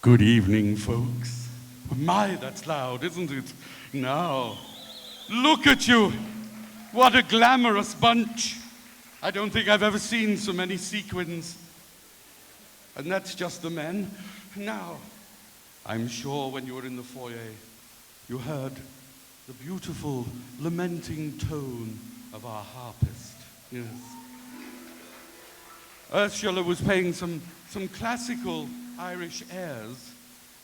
Good evening, folks. My, that's loud, isn't it? Now, look at you. What a glamorous bunch. I don't think I've ever seen so many sequins. And that's just the men. Now, I'm sure when you were in the foyer, you heard the beautiful lamenting tone of our harpist. Yes. Ursula was playing some classical Irish airs,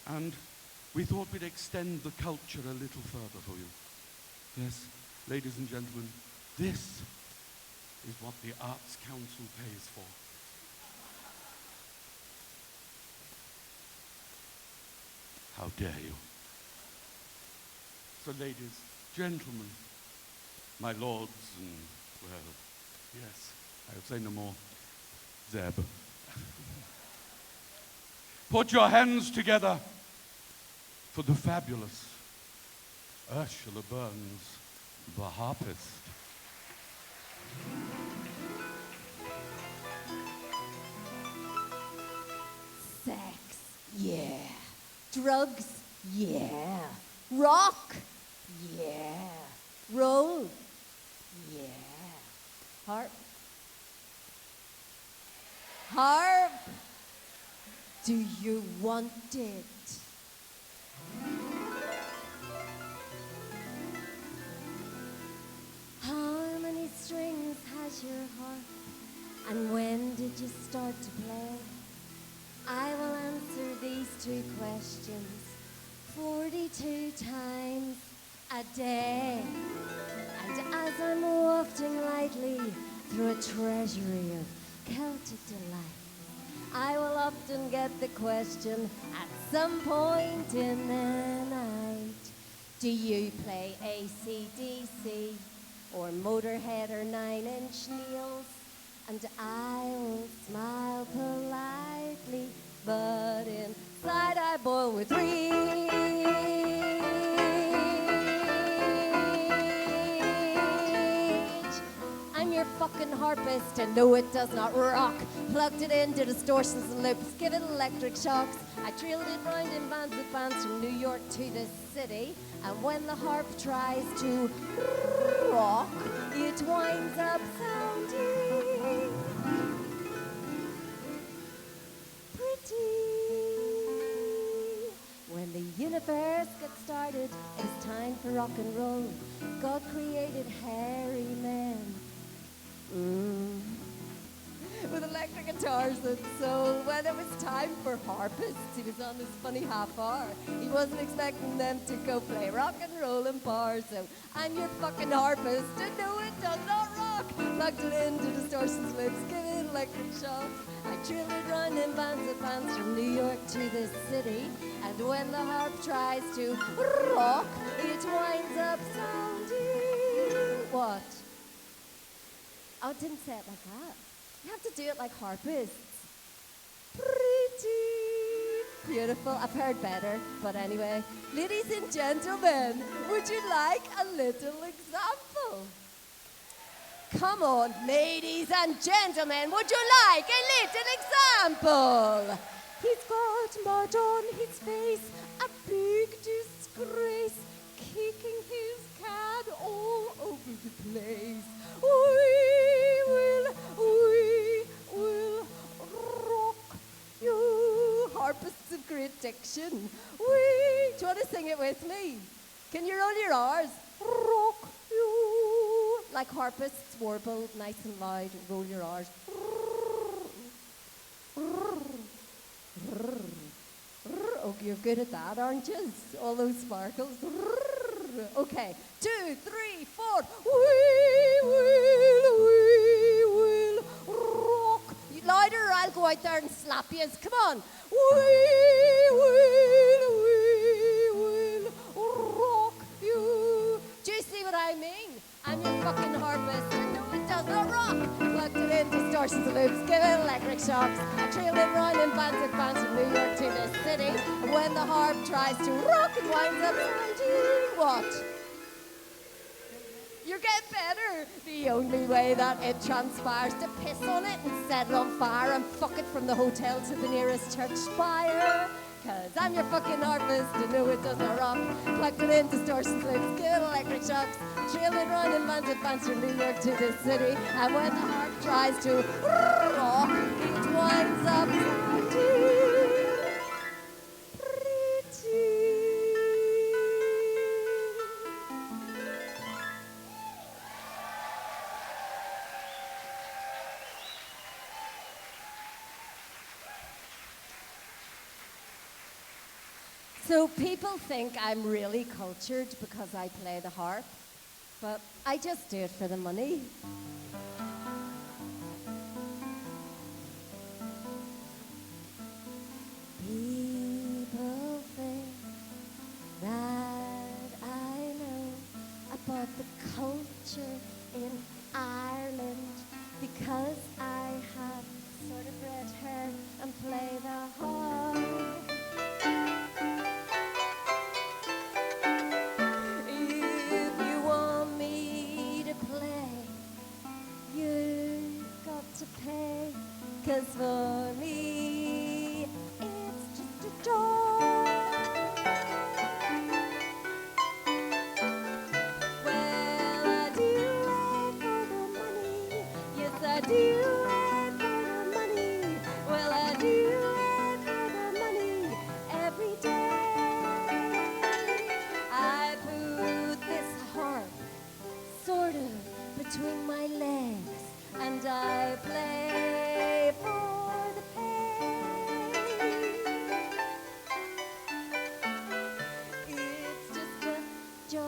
and we thought we'd extend the culture a little further for you. Yes, ladies and gentlemen, this is what the Arts Council pays for. How dare you? So ladies, gentlemen, my lords and, well, yes, I'll say no more. Zeb. Put your hands together for the fabulous Ursula Burns, the harpist. Sex, yeah. Drugs, yeah. Rock, yeah. Roll, yeah. Harp. Harp, do you want it? How many strings has your harp? And when did you start to play? I will answer these two questions 42 times a day. And as I'm wafting lightly through a treasury of Celtic delight, I will often get the question at some point in the night: do you play AC/DC or Motorhead or Nine Inch Nails? And I will smile politely, but inside I boil with rage. I'm your fucking harpist, and no, it does not rock. Plugged it into distortions and loops, give it electric shocks. I trailed it round in bands with bands from New York to the city. And when the harp tries to rock, it winds up sounding pretty. When the universe got started, it was time for rock and roll. God created hairy men. With electric guitars and soul. When it was time for harpists, he was on this funny half hour. He wasn't expecting them to go play rock and roll in bars. So I'm your fucking harpist, and no, it does not rock. Plugged it into distortions loops, give it electric shocks. I drilled it round in bands and bands from New York to the city. And when the harp tries to rock, it winds up sounding what? Oh, it didn't say it like that. You have to do it like harpists. Pretty beautiful. I've heard better, but anyway. Ladies and gentlemen, would you like a little example? Come on, ladies and gentlemen, would you like a little example? He's got mud on his face, a big disgrace, kicking his can all over the place. We will rock you. Harpists of great diction. Do you want to sing it with me? Can you roll your R's? Rock you. Like harpists warble, nice and loud, roll your R's. Oh, you're good at that, aren't you? All those sparkles. Okay, 2, 3, 4. We will rock. Louder or I'll go out there and slap you. Come on. We will rock you. Do you see what I mean? I'm your fucking harpist. And no, it does not rock. Plugged it in distortions and loops, give it electric shocks. I trailed it round in bands and bands from New York to the city. And when the harp tries to rock, it winds up sounding what? You're getting better. The only way that it transpires to piss on it and set it on fire and fuck it from the hotel to the nearest church spire. Cause I'm your fucking harpist, and no, it doesn't rock. Plugged it in distortion loops, good electric shocks. Trailed it round in man's advance from New York to the city. And when the heart tries to rock, it winds up pretty. So people think I'm really cultured because I play the harp, but I just do it for the money. People think that I know about the culture in Ireland because I have sort of red hair and play the harp. If you want me to play, you've got to pay. 'Cause for me, it's just a joy. Well, I do it for the money. Yes, I do it for the money. Well, I do it for the money every day. I put this harp sort of between my legs, and I play for the pay. It's just a joy.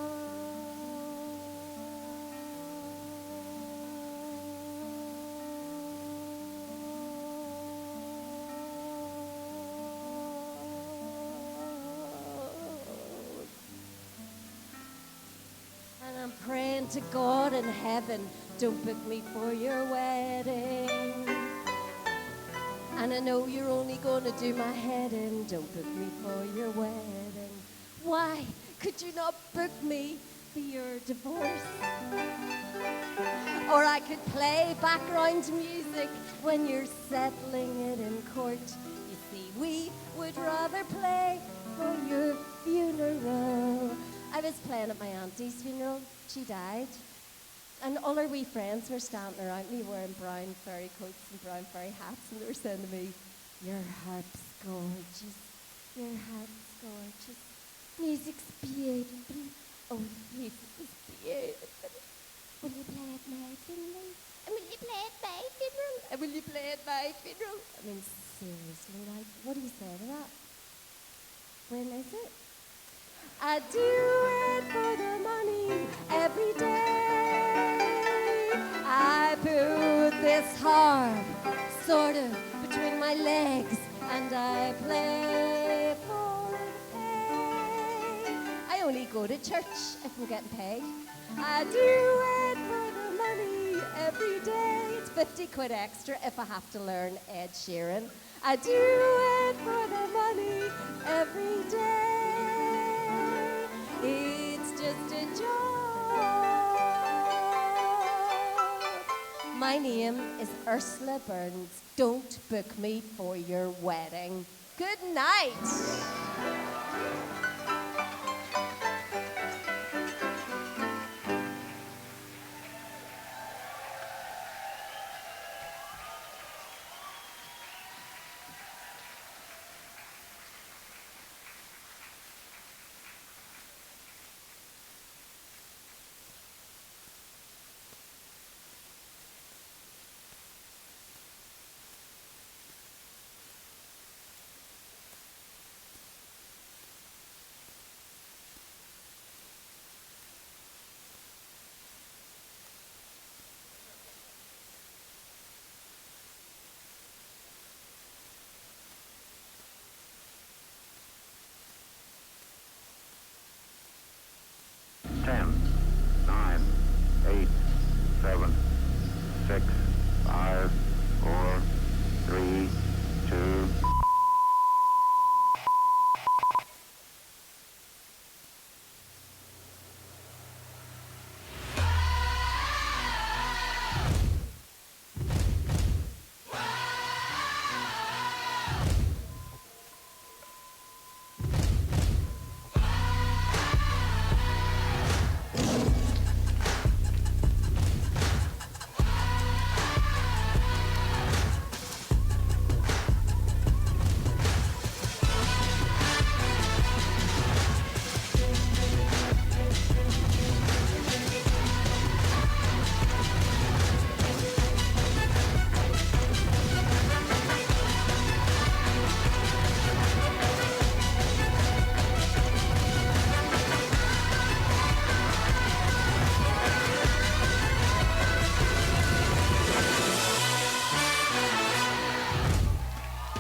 And I'm praying to God in heaven, don't book me for your wedding. And I know you're only gonna do my head in, don't book me for your wedding. Why could you not book me for your divorce? Or I could play background music when you're settling it in court. You see, we would rather play for your funeral. I was playing at my auntie's funeral. She died. And all our wee friends were standing around me wearing brown fairy coats and brown fairy hats, and they were saying to me, "Your harp's gorgeous. Your harp's gorgeous. Music's beautiful. Oh, the music is beautiful. Will you play at my funeral? And will you play at my funeral? And will you play at my funeral?" I mean, seriously, like, what do you say to that? When is it? I do it for the money every day. I put this harp sort of between my legs, and I play for the pay. I only go to church if I'm getting paid. I do it for the money every day. It's 50 quid extra if I have to learn Ed Sheeran. I do it for the money every day. It's just a joy. My name is Ursula Burns. Don't book me for your wedding. Good night.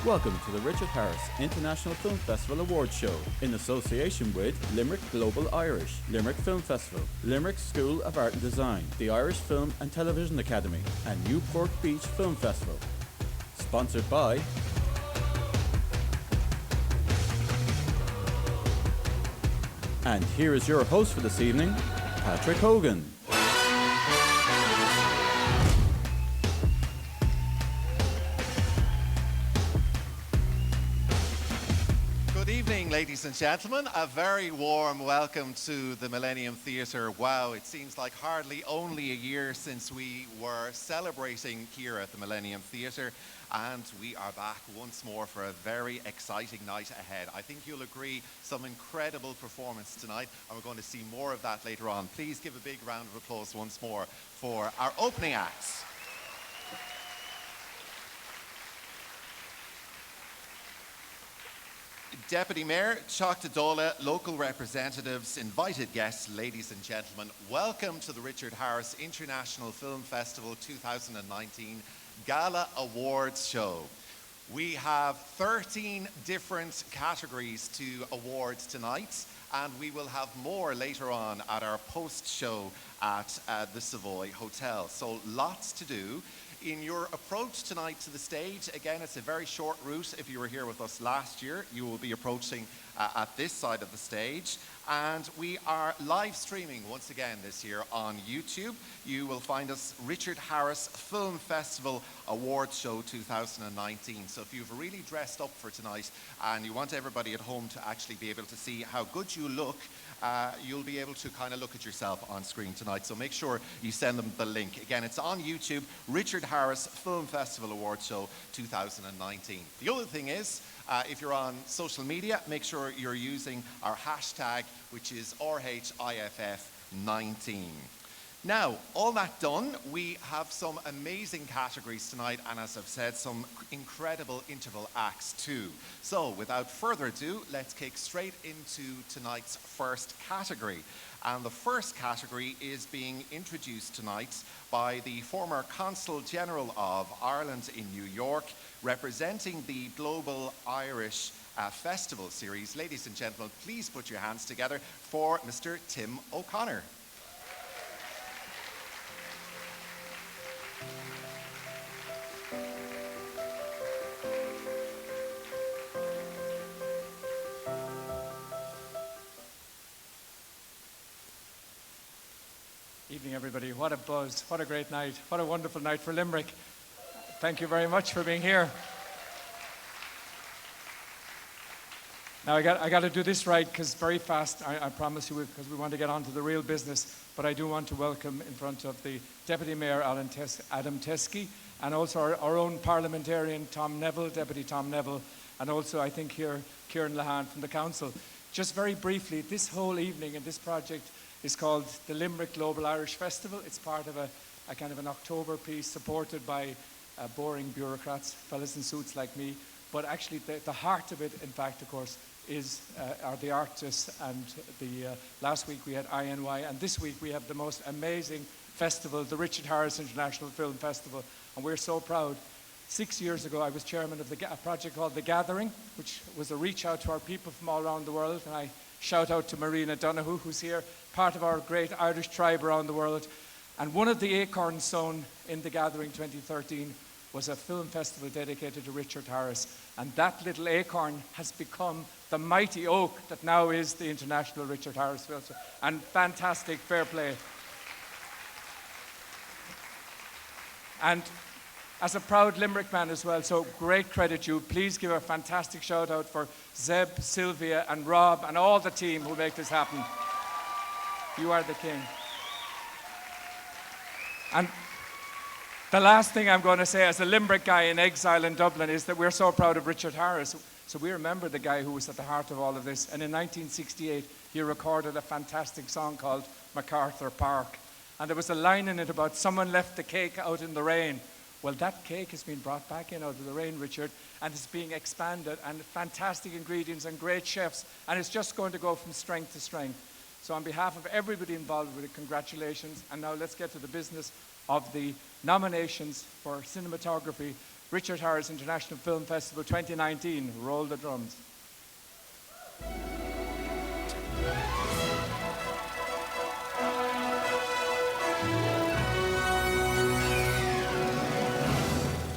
Welcome to the Richard Harris International Film Festival Awards Show in association with Limerick Global Irish, Limerick Film Festival, Limerick School of Art and Design, the Irish Film and Television Academy, and Newport Beach Film Festival. Sponsored by And here is your host for this evening, Patrick Hogan. Good evening, ladies and gentlemen. A very warm welcome to the Millennium Theatre. Wow, it seems like hardly only a year since we were celebrating here at the Millennium Theatre, and we are back once more for a very exciting night ahead. I think you'll agree, some incredible performance tonight, and we're going to see more of that later on. Please give a big round of applause once more for our opening acts. Deputy Mayor, Teachtadola, local representatives, invited guests, ladies and gentlemen, welcome to the Richard Harris International Film Festival 2019 Gala Awards Show. We have 13 different categories to awards tonight, and we will have more later on at our post-show at the Savoy Hotel. So lots to do. In your approach tonight to the stage, again, it's a very short route. If you were here with us last year, you will be approaching at this side of the stage. And we are live streaming once again this year on YouTube. You will find us Richard Harris Film Festival Awards Show 2019. So if you've really dressed up for tonight and you want everybody at home to actually be able to see how good you look, you'll be able to kind of look at yourself on screen tonight. So make sure you send them the link. Again, it's on YouTube, Richard Harris Film Festival Awards Show 2019. The other thing is, if you're on social media, make sure you're using our hashtag, which is RHIFF19. Now, all that done, we have some amazing categories tonight, and as I've said, some incredible interval acts too. So, without further ado, let's kick straight into tonight's first category. And the first category is being introduced tonight by the former Consul General of Ireland in New York, representing the Global Irish Festival Series. Ladies and gentlemen, please put your hands together for Mr. Tim O'Connor. Evening, everybody. What a buzz. What a great night. What a wonderful night for Limerick. Thank you very much for being here. Now, I got to do this right, because very fast, I promise you, because we want to get on to the real business. But I do want to welcome in front of the Deputy Mayor, Adam Teskey, and also our own parliamentarian, Tom Neville, Deputy Tom Neville, and also, I think, here, Kieran Lahan from the Council. Just very briefly, this whole evening and this project is called the Limerick Global Irish Festival. It's part of a kind of an October piece supported by boring bureaucrats, fellas in suits like me. But actually, the heart of it, in fact, of course, are the artists. And last week we had INY, and this week we have the most amazing festival, the Richard Harris International Film Festival. And we're so proud. 6 years ago, I was chairman of a project called The Gathering, which was a reach out to our people from all around the world. And I shout out to Marina Donoghue, who's here, part of our great Irish tribe around the world. And one of the acorns sown in The Gathering 2013 was a film festival dedicated to Richard Harris. And that little acorn has become the mighty oak that now is the International Richard Harris Film Festival. And fantastic, fair play. And as a proud Limerick man as well, so great credit to you. Please give a fantastic shout out for Zeb, Sylvia and Rob and all the team who make this happen. You are the king. And the last thing I'm going to say as a Limerick guy in exile in Dublin is that we're so proud of Richard Harris. So we remember the guy who was at the heart of all of this. And in 1968, he recorded a fantastic song called MacArthur Park. And there was a line in it about someone left the cake out in the rain. Well, that cake has been brought back in out of the rain, Richard, and it's being expanded, and fantastic ingredients and great chefs, and it's just going to go from strength to strength. So on behalf of everybody involved with it, congratulations. And now let's get to the business of the nominations for cinematography, Richard Harris International Film Festival 2019. Roll the drums.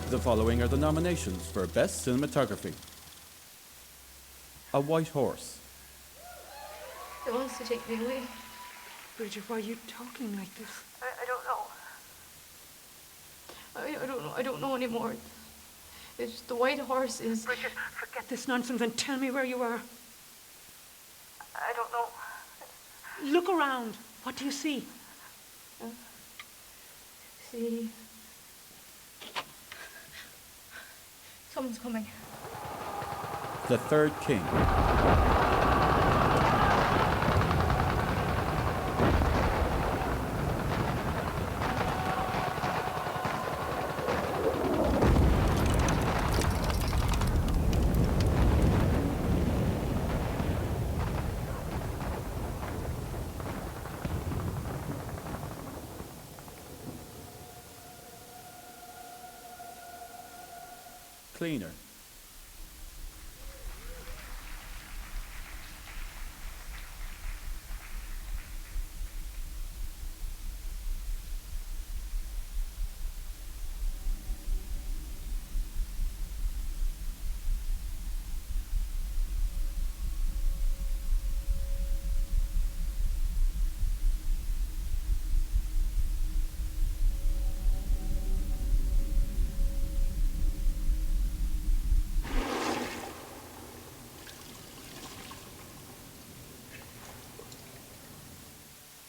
The following are the nominations for Best Cinematography. A White Horse, He wants to take me away. Bridget, why are you talking like this? I don't know. I don't know. I don't know anymore. It's the white horse is. Bridget, forget this nonsense and tell me where you are. I don't know. Look around. What do you see? See. Someone's coming. The Third King, Cleaner,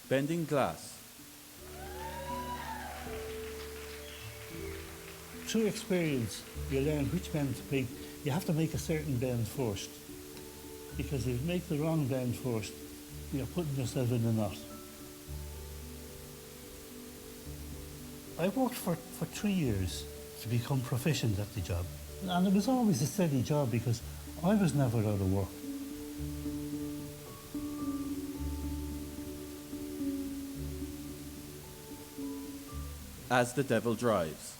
Bending Glass, Through experience, you learn which bend to make. You have to make a certain bend first. Because if you make the wrong bend first, you're putting yourself in a knot. I worked for 3 years to become proficient at the job. And it was always a steady job because I was never out of work. As the Devil Drives,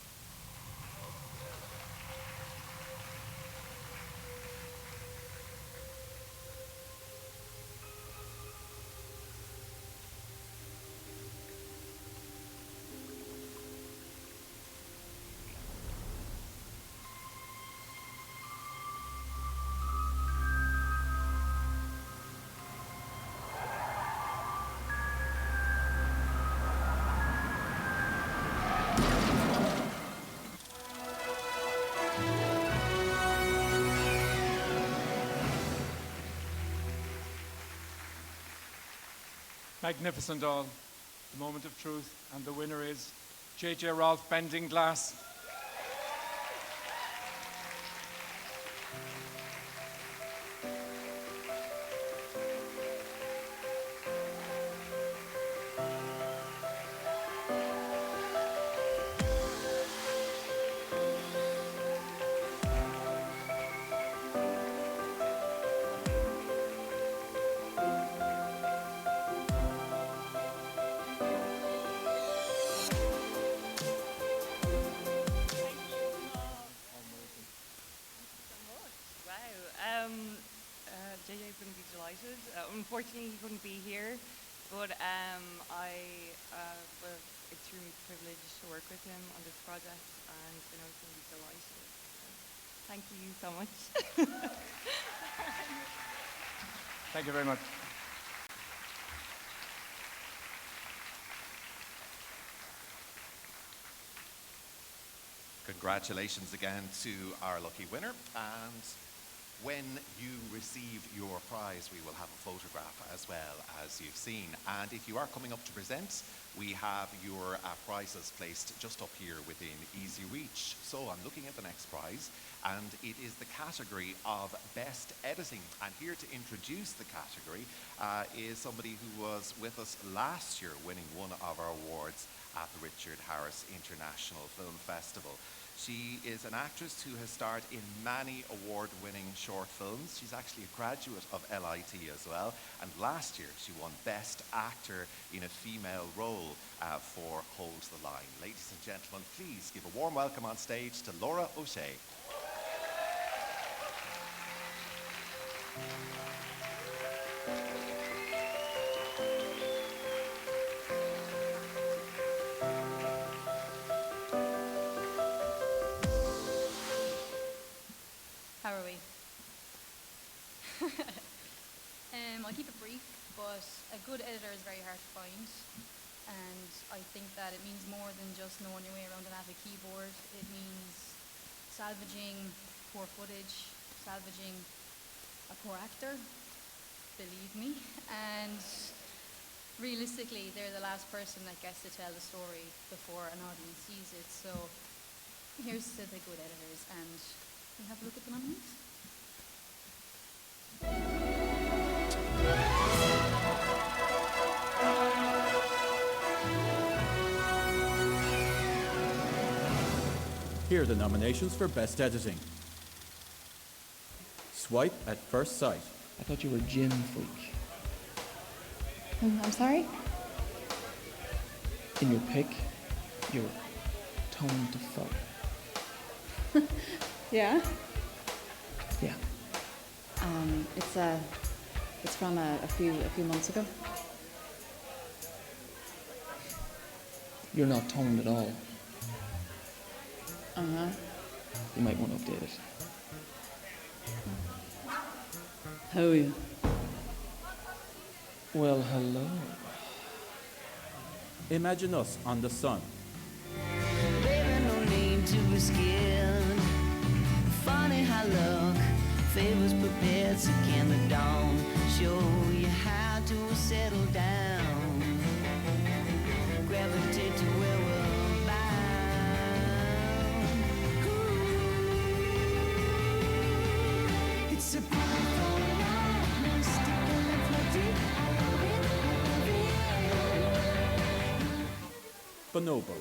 Magnificent all. The moment of truth. And the winner is J.J. Rolfe, Bending Glass. JJ's going to be delighted. Unfortunately, he couldn't be here, but we're extremely privileged to work with him on this project, and I know he's going to be delighted. So, thank you so much. Thank you very much. Congratulations again to our lucky winner. And when you receive your prize, we will have a photograph as well, as you've seen. And if you are coming up to present, we have your prizes placed just up here within easy reach. So I'm looking at the next prize, and it is the category of Best Editing. And here to introduce the category is somebody who was with us last year, winning one of our awards at the Richard Harris International Film Festival. She is an actress who has starred in many award-winning short films. She's actually a graduate of LIT as well. And last year, she won Best Actor in a Female Role for Hold the Line. Ladies and gentlemen, please give a warm welcome on stage to Laura O'Shea. How are we? I'll keep it brief, but a good editor is very hard to find, and I think that it means more than just knowing your way around an Avid keyboard. It means salvaging poor footage, salvaging a poor actor, believe me, and realistically, they're the last person that gets to tell the story before an audience sees it. So here's to the good editors, and we'll have a look at the nominees. Here are the nominations for Best Editing. Swipe at First Sight. I thought you were a gym freak. I'm sorry? In your pic, you're toned to fuck. Yeah? Yeah. It's from a few months ago. You're not toned at all. Uh-huh. You might want to update it. How are you? Well, hello. Imagine Us on the Sun. Baby, no need to be scared. Funny how luck favors prepared to can the dawn show you how to settle down. Gravitate to where we're bound. It's a beautiful life, mystical and floating. Bonobo.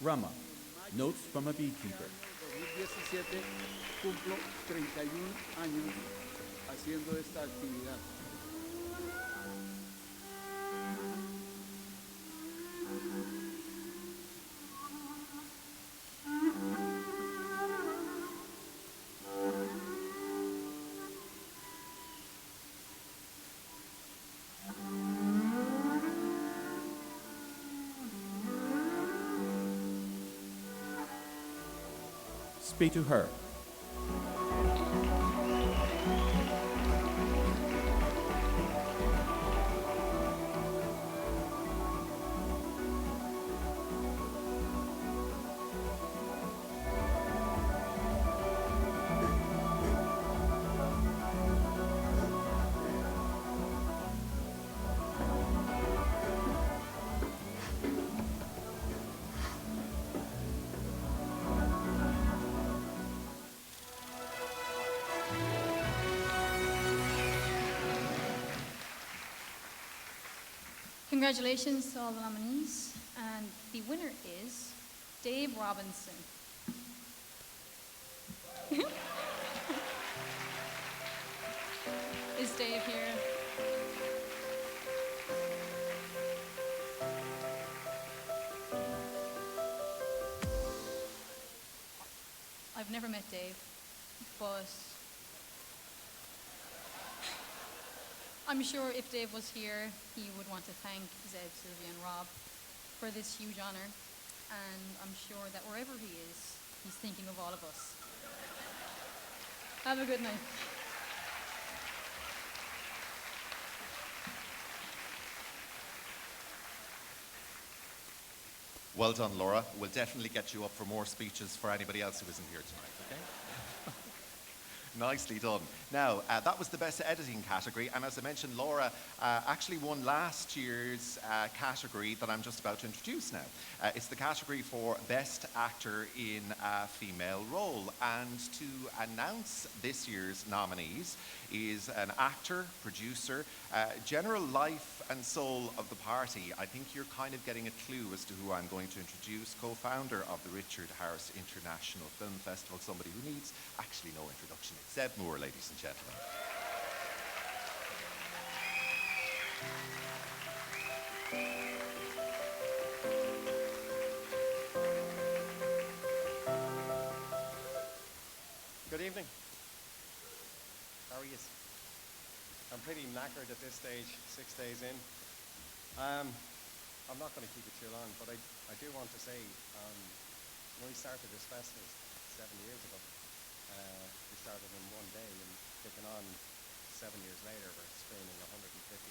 Rama, Notes from a Beekeeper. 2017 cumplo 31 años haciendo esta actividad. Speak to Her. Congratulations to all the nominees, and the winner is Dave Robinson. Is Dave here? I've never met Dave, but I'm sure if Dave was here, he would want to thank Zed, Sylvia, and Rob for this huge honor, and I'm sure that wherever he is, he's thinking of all of us. Have a good night. Well done, Laura. We'll definitely get you up for more speeches for anybody else who isn't here tonight, okay? Nicely done. Now, that was the best editing category, and as I mentioned, Laura actually won last year's category that I'm just about to introduce now. It's the category for Best Actor in a Female Role, and to announce this year's nominees is an actor, producer, general life and soul of the party. I think you're kind of getting a clue as to who I'm going to introduce, co-founder of the Richard Harris International Film Festival, somebody who needs actually no introduction. It's Zeb Moore, ladies and gentlemen. Good evening. How are you? I'm pretty knackered at this stage, 6 days in. I'm not going to keep it too long, but I do want to say, when we started this festival 7 years ago, we started in one day, and kicking on 7 years later, we're screening 150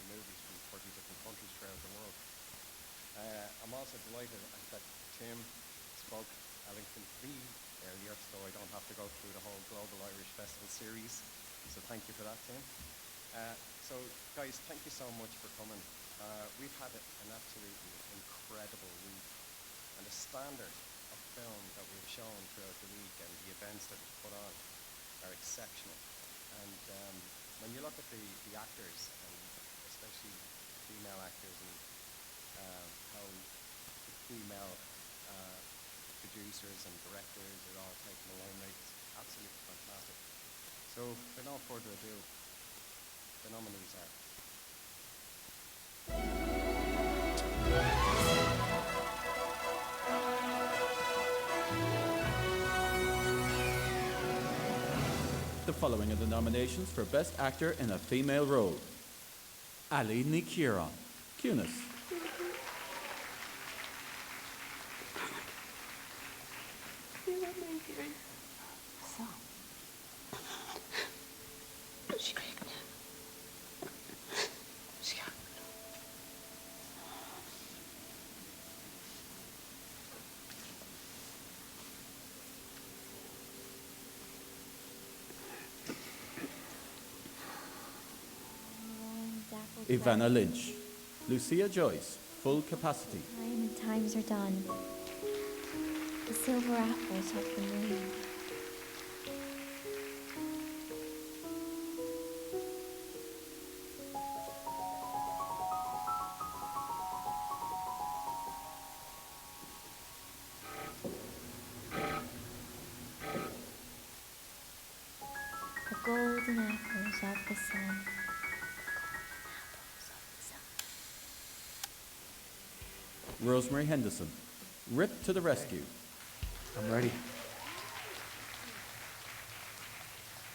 movies from 40 different countries throughout the world. I'm also delighted that Tim spoke Ellington 3 earlier, so I don't have to go through the whole Global Irish Festival series. So thank you for that, Tim. So guys, thank you so much for coming. We've had an absolutely incredible week, and the standard of film that we've shown throughout the week and the events that we've put on are exceptional. And when you look at the actors, and especially female actors, and how the female producers and directors are all taking the limelight, it's absolutely fantastic. So for no further ado, the nominees are The following are the nominations for Best Actor in a Female Role. Ali Nikiran, Cunis. Ivana Lynch. Lucia Joyce, Full Capacity. Time and times are done. The silver apples have been ruined. The golden apples of the sun. Rosemary Henderson, Rip to the Rescue. I'm ready.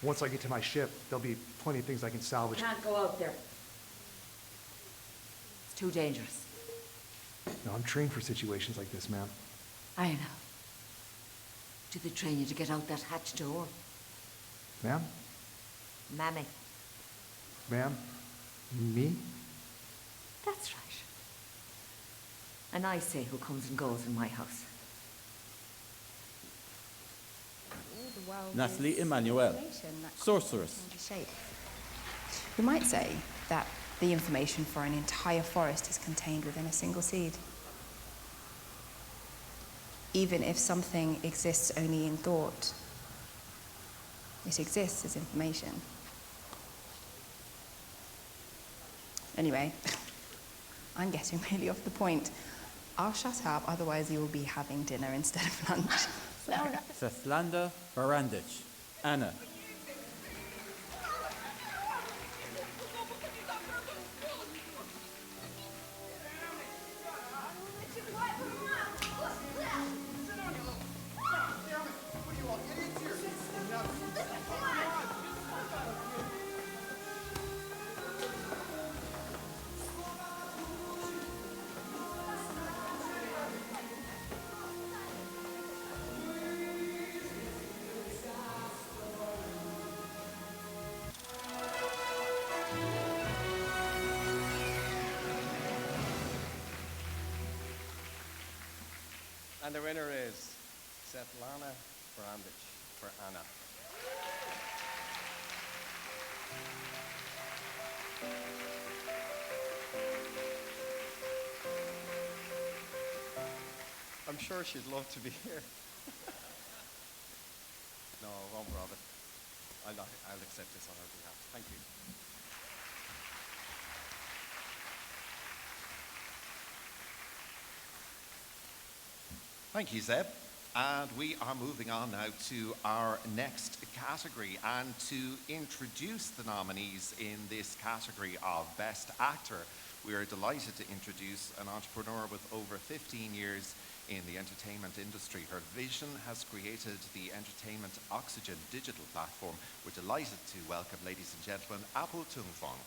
Once I get to my ship, there'll be plenty of things I can salvage. Can't go out there. It's too dangerous. No, I'm trained for situations like this, ma'am. I know. Did they train you to get out that hatch door? Ma'am? Mammy. Ma'am? Me? That's right. And I say who comes and goes in my house. Natalie Emmanuel, Sorceress. We might say that the information for an entire forest is contained within a single seed. Even if something exists only in thought, it exists as information. Anyway, I'm getting really off the point. I'll shut up, otherwise you will be having dinner instead of lunch. Svetlana Barandic, Anna. And the winner is Svetlana Brandich for Anna. I'm sure she'd love to be here. No, I won't, Robert. I'll accept this on her behalf. Thank you. Thank you, Zeb. And we are moving on now to our next category. And to introduce the nominees in this category of Best Actor, we are delighted to introduce an entrepreneur with over 15 years in the entertainment industry. Her vision has created the Entertainment Oxygen digital platform. We're delighted to welcome, ladies and gentlemen, Apple Tungfong.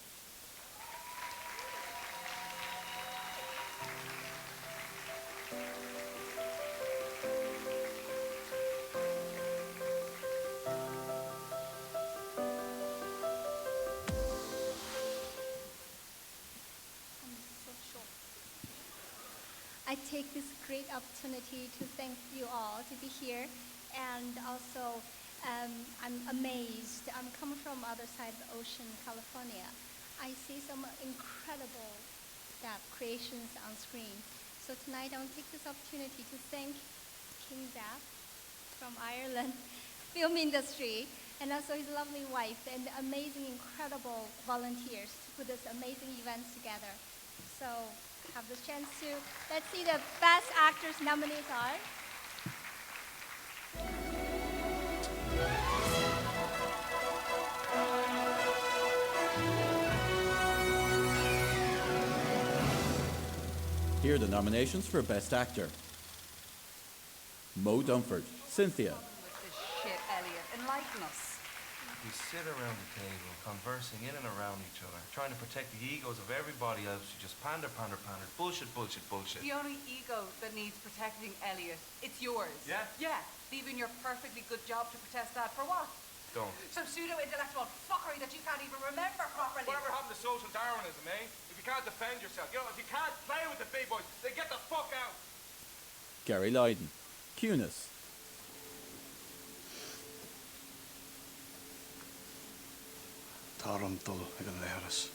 I take this great opportunity to thank you all to be here, and also I'm amazed. I'm coming from the other side of the ocean, California. I see some incredible creations on screen. So tonight I want to take this opportunity to thank King Zap from Ireland film industry, and also his lovely wife and the amazing, incredible volunteers to put this amazing events together. So have this chance to, let's see the Best Actors nominees are. Here are the nominations for Best Actor. Mo Dunford, Cynthia. This shit, Elliot. Enlighten us. We sit around the table, conversing in and around each other, trying to protect the egos of everybody else who just pander. Bullshit. The only ego that needs protecting, Elliot, it's yours. Yeah? Yeah. Leaving your perfectly good job to protest that for what? Don't. Some pseudo-intellectual fuckery that you can't even remember properly. Whatever happened to social Darwinism, eh? If you can't defend yourself, if you can't play with the big boys, then get the fuck out. Gary Lydon, Cunis. Táram dul ag an léras,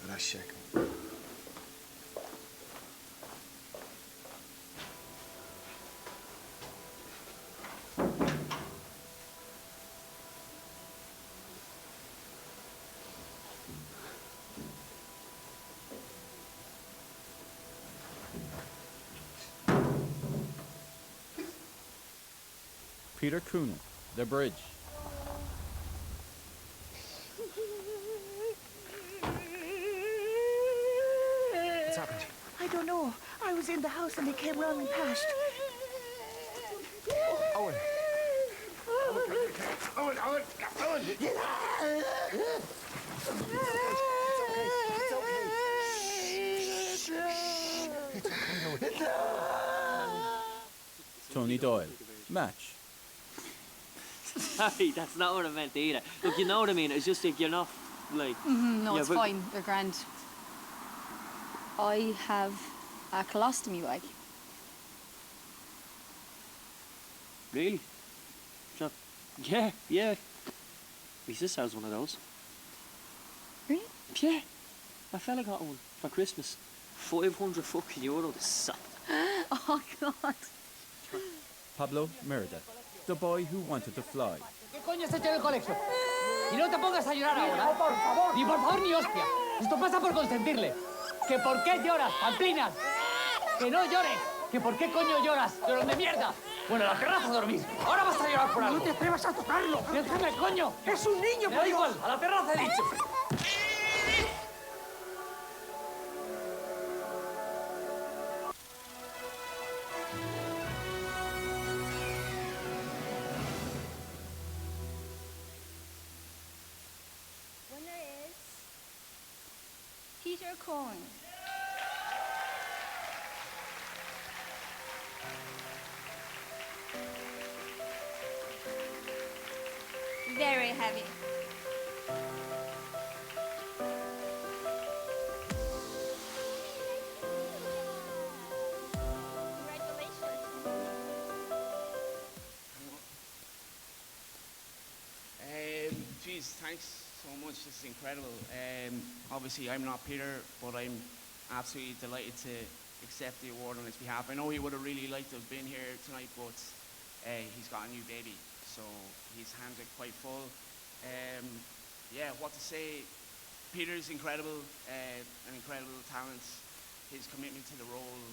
ar a seacam. Peter Coonan, The Bridge. What's happened? I don't know. I was in the house and they came running past. Owen! Owen! Tony Doyle, Match. Sorry, that's not what I meant either. Look, you know what I mean. It's just like you're not like. No, yeah, it's fine. You're grand. I have a colostomy bag. Really? So, yeah. My sister has one of those. Really? Yeah. My fella got one for Christmas. 500 fucking euro to sop. Oh God. Pablo Merida, The Boy Who Wanted to Fly. ¿Qué coño has hecho en el colegio? Y no te pongas a llorar ahora. No, por favor. Ni por favor ni hostia. Esto pasa por consentirle. ¿Que por qué lloras, pamplinas? Que no llores. ¿Que por qué coño lloras? ¡Llorón de mierda! Bueno, a la terraza a dormir. Ahora vas a llorar por algo. No te atrevas a tocarlo. Déjame, coño. Es un niño, me da igual. A la terraza he dicho. Winner is Peter Korn. Very heavy. Congratulations. geez, thanks so much. This is incredible. Obviously, I'm not Peter, but I'm absolutely delighted to accept the award on his behalf. I know he would have really liked to have been here tonight, but he's got a new baby, so his hands are quite full. Yeah, what to say? Peter's incredible, an incredible talent. His commitment to the role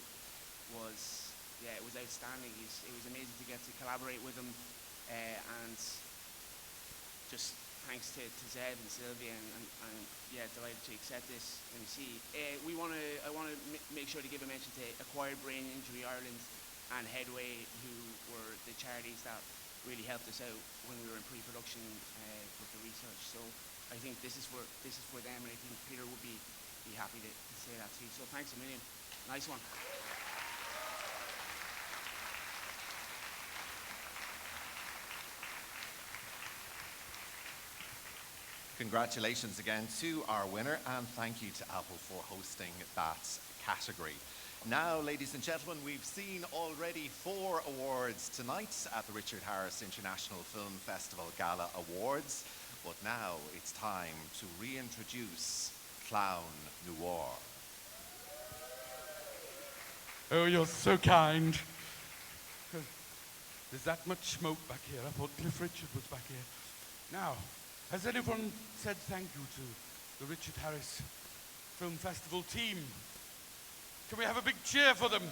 was, yeah, it was outstanding. It was amazing to get to collaborate with him, and just thanks to Zed and Sylvia, and yeah, delighted to accept this. Let me see. I want to make sure to give a mention to Acquired Brain Injury Ireland and Headway, who were the charities that really helped us out when we were in pre-production with the research. So I think this is for them, and I think Peter would be happy to say that to you. So thanks a million. Nice one. Congratulations again to our winner, and thank you to Apple for hosting that category. Now, ladies and gentlemen, we've seen already 4 awards tonight at the Richard Harris International Film Festival Gala Awards, but now it's time to reintroduce Clown Noir. Oh, you're so kind. There's that much smoke back here. I thought Cliff Richard was back here. Now, has anyone said thank you to the Richard Harris Film Festival team? Can we have a big cheer for them?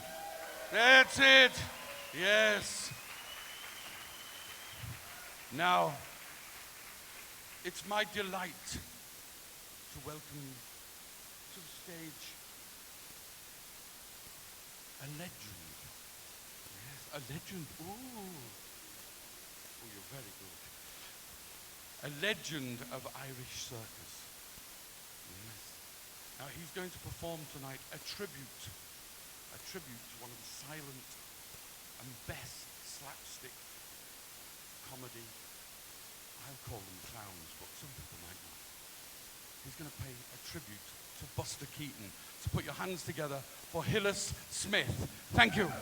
That's it. Yes. Now, it's my delight to welcome to the stage a legend. Yes, a legend. Ooh. Oh, you're very good. A legend of Irish circus. Yes. Now he's going to perform tonight a tribute to one of the silent and best slapstick comedy. I'll call them clowns, but some people might not. He's going to pay a tribute to Buster Keaton. So put your hands together for Hillis Smith. Thank you.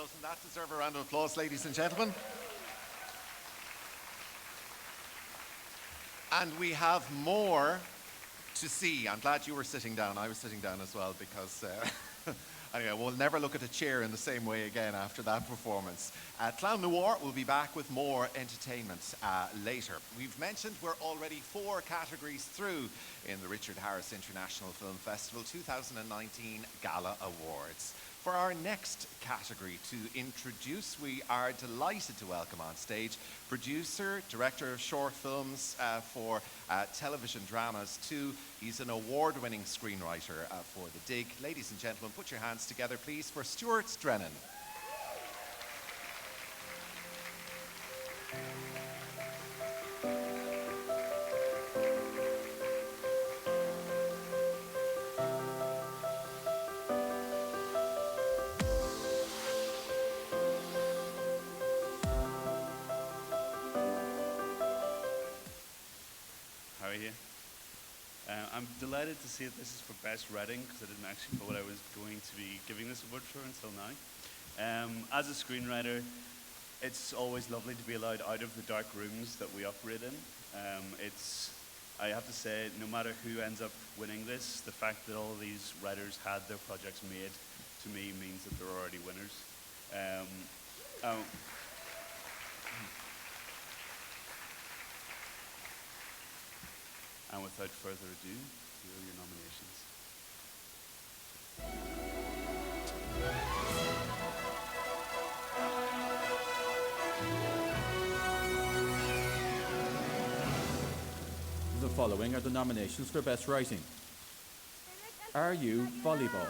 Doesn't that deserve a round of applause, ladies and gentlemen? And we have more to see. I'm glad you were sitting down. I was sitting down as well because, anyway, we'll never look at a chair in the same way again after that performance. Clown Noir will be back with more entertainment later. We've mentioned we're already 4 categories through in the Richard Harris International Film Festival 2019 Gala Awards. For our next category to introduce, we are delighted to welcome on stage producer, director of short films for television dramas too. He's an award-winning screenwriter for The Dig. Ladies and gentlemen, put your hands together please for Stuart Drennan. How are you? I'm delighted to see that this is for Best Writing because I didn't actually know what I was going to be giving this award for until now. As a screenwriter, it's always lovely to be allowed out of the dark rooms that we operate in. I have to say, no matter who ends up winning this, the fact that all of these writers had their projects made, to me, means that they're already winners. And without further ado, here are your nominations. The following are the nominations for Best Writing. Are You Volleyball?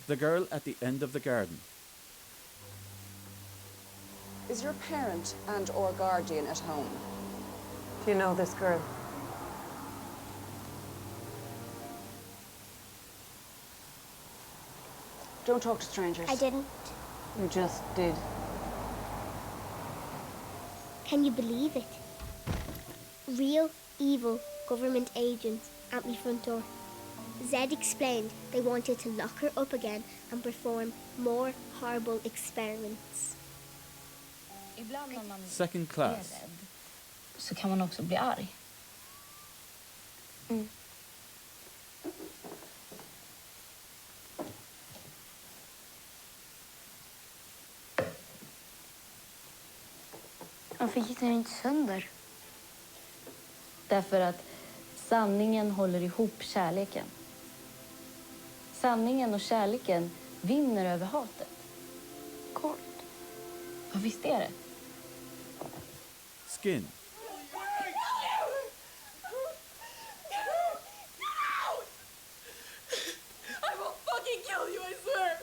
The Girl at the End of the Garden. Is your parent and or guardian at home? Do you know this girl? Don't talk to strangers. I didn't. You just did. Can you believe it? Real evil government agents at my front door. Zed explained they wanted to lock her up again and perform more horrible experiments. Ibland när man Second Class. är rädd så kan man också bli arg. Varför gick den inte sönder? Därför att sanningen håller ihop kärleken. Sanningen och kärleken vinner över hatet. Kort. Ja, visst är det. Skin. I will fucking kill you, I swear!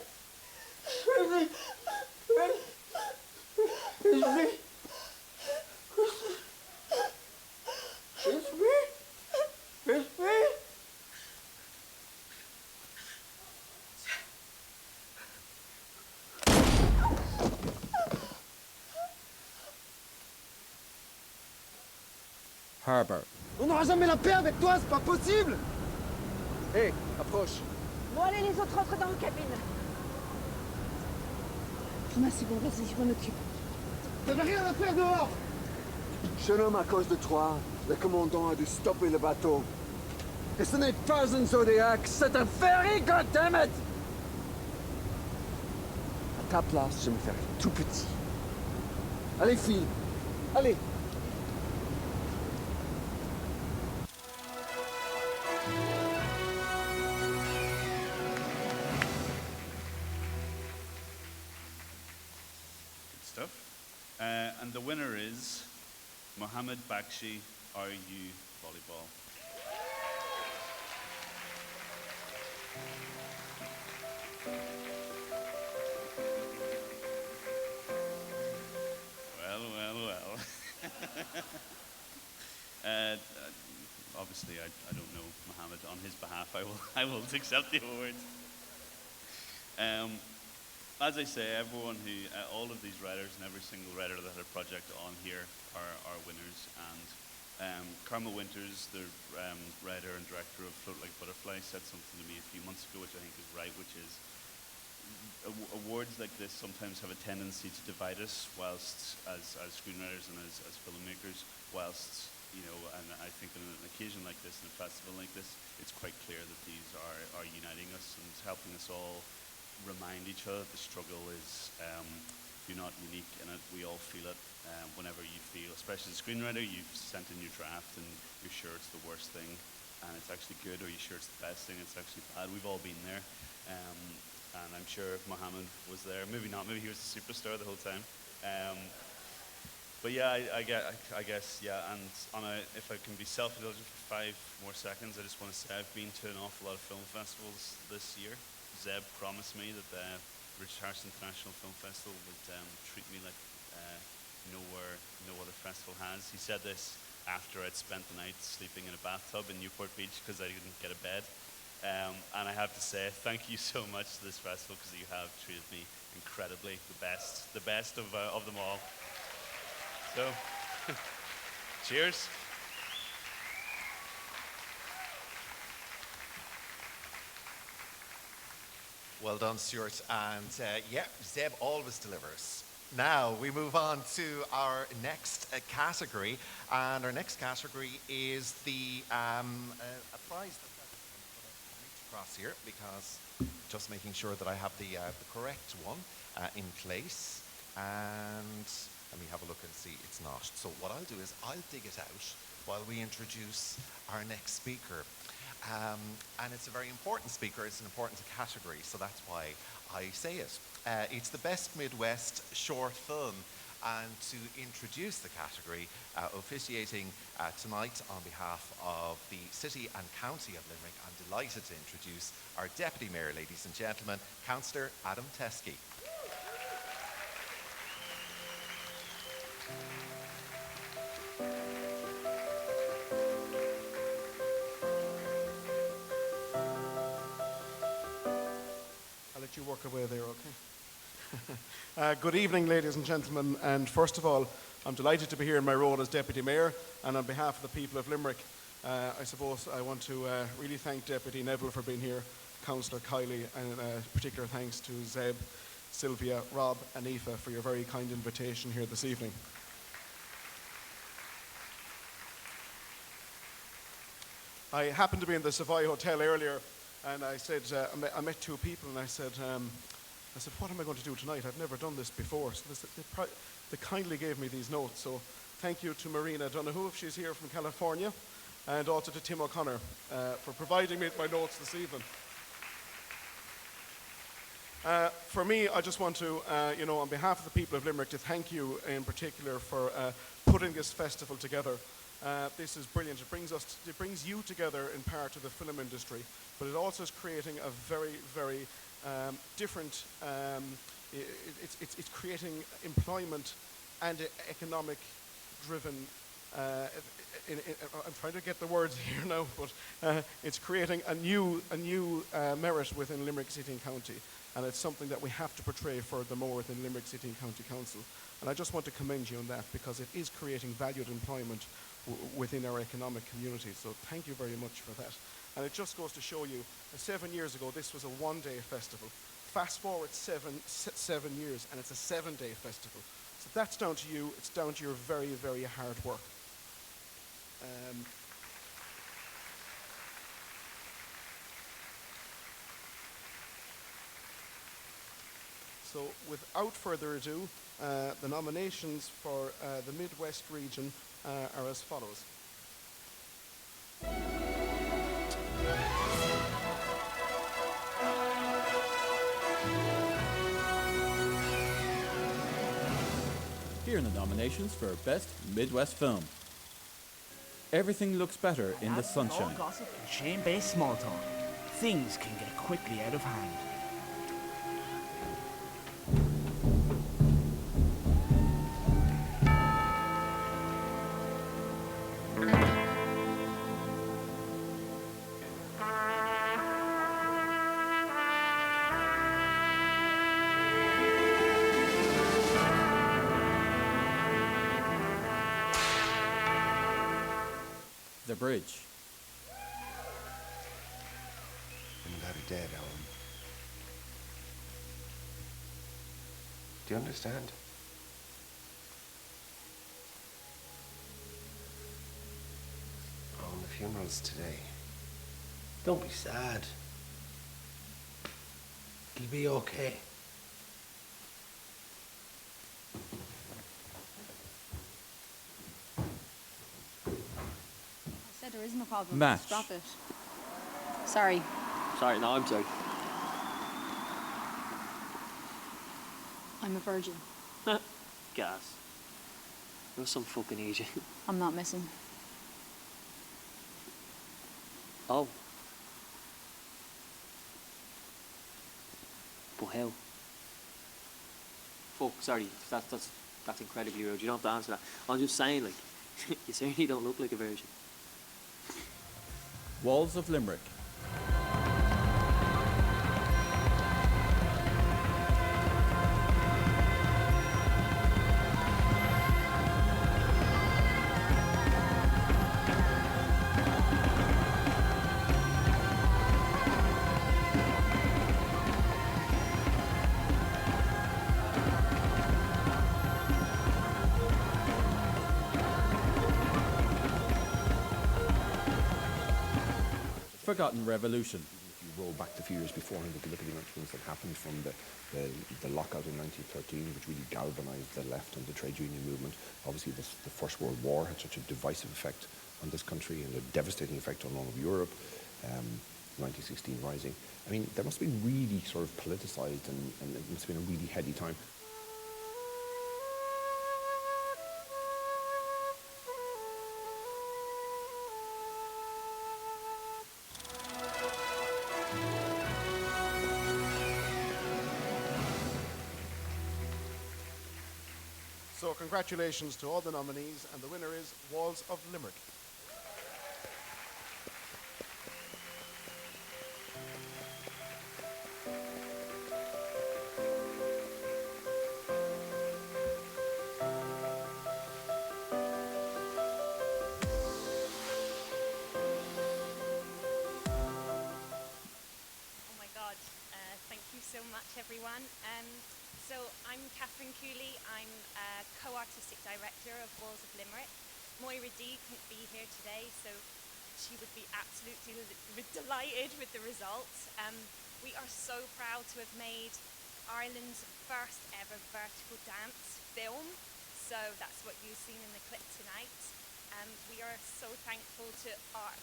Harbour. On n'aura jamais la paix avec toi, c'est pas possible! Hé, approche. Bon, allez, les autres rentrent dans vos cabines. C'est bon, vas-y, je m'en occupe. T'avais rien à faire dehors! Jeune homme, à cause de toi, le commandant a dû stopper le bateau. Et ce n'est pas un Zodiac, c'est un ferry, goddammit! À ta place, je me ferais tout petit. Allez, file, allez! Stuff. And the winner is Mohammed Bakshi, RU Volleyball. Obviously, I don't know Mohammed. On his behalf, I will accept the award. As I say, everyone who, all of these writers and every single writer that had a project on here are winners. And Carmel Winters, the writer and director of Float Like Butterfly, said something to me a few months ago, which I think is right, which is awards like this sometimes have a tendency to divide us, whilst as screenwriters and as filmmakers, whilst, you know, and I think on an occasion like this, in a festival like this, it's quite clear that these are uniting us and helping us all remind each other that the struggle is, you're not unique in it, we all feel it. Whenever you feel, especially as a screenwriter, you've sent in your draft and you're sure it's the worst thing and it's actually good, or you're sure it's the best thing, it's actually bad. We've all been there. And I'm sure Mohammed was there. Maybe not. Maybe he was a superstar the whole time. But yeah, I guess, yeah. And if I can be self-indulgent for 5 more seconds, I just want to say I've been to an awful lot of film festivals this year. Zeb promised me that the Richard Harris International Film Festival would treat me like no other festival has. He said this after I'd spent the night sleeping in a bathtub in Newport Beach because I didn't get a bed. And I have to say thank you so much to this festival because you have treated me incredibly, the best of them all. So, cheers. Well done, Stuart. And yeah, Zeb always delivers. Now we move on to our next category, and our next category is the a prize that across here, because just making sure that I have the correct one in place. And let me have a look and see it's not. So what I'll do is I'll dig it out while we introduce our next speaker. And it's a very important speaker, it's an important category, so that's why I say it. It's the Best Midwest Short Film, and to introduce the category, officiating tonight on behalf of the City and County of Limerick, I'm delighted to introduce our Deputy Mayor, ladies and gentlemen, Councillor Adam Teskey. You work away there, okay? Good evening, ladies and gentlemen, and first of all, I'm delighted to be here in my role as Deputy Mayor, and on behalf of the people of Limerick, I suppose I want to really thank Deputy Neville for being here, Councillor Kiley, and particular thanks to Zeb, Sylvia, Rob and Aoife for your very kind invitation here this evening. I happened to be in the Savoy Hotel earlier, and I said, I met 2 people, and I said, what am I going to do tonight? I've never done this before. So they kindly gave me these notes. So thank you to Marina Donoghue, if she's here from California, and also to Tim O'Connor for providing me with my notes this evening. For me, I just want to, on behalf of the people of Limerick, to thank you in particular for putting this festival together. This is brilliant. It brings you together in part to the film industry, but it also is creating a very, very different. It's creating employment and economic driven. I'm trying to get the words here now, but it's creating a new merit within Limerick City and County, and it's something that we have to portray furthermore within Limerick City and County Council. And I just want to commend you on that, because it is creating valued employment within our economic community. So thank you very much for that. And it just goes to show you, 7 years ago, this was a one-day festival. Fast forward seven years, and it's a 7-day festival. So that's down to you. It's down to your very, very hard work. So without further ado, the nominations for the Midwest region are as follows. Here are the nominations for Best Midwest Film. Everything Looks Better in the Sunshine. All gossip and shame-based small talk. Things can get quickly out of hand. the bridge. I'm without a dead, Alan. Do you understand? Alan, the funeral's today. Don't be sad. It'll be okay. I said there isn't a problem. Match. Just drop it. Sorry. Sorry, no, I'm sorry. I'm a virgin. Gas. You're some fucking Asian. I'm not missing. Oh. But how? Fuck, sorry, that's incredibly rude. You don't have to answer that. I'm just saying, like, you certainly don't look like a virgin. Walls of Limerick. Forgotten Revolution. If you roll back a few years beforehand, if you look at the announcements that happened from the lockout in 1913, which really galvanized the left and the trade union movement. Obviously, the First World War had such a divisive effect on this country and a devastating effect on all of Europe. 1916 rising. I mean, that must have been really sort of politicized and it must have been a really heady time. So congratulations to all the nominees, and the winner is Walls of Limerick. Oh my God, thank you so much everyone. So I'm Catherine Cooley, I'm co-artistic director of Walls of Limerick. Moira D couldn't be here today, so she would be absolutely delighted with the results. We are so proud to have made Ireland's first ever vertical dance film, so that's what you've seen in the clip tonight. We are so thankful to our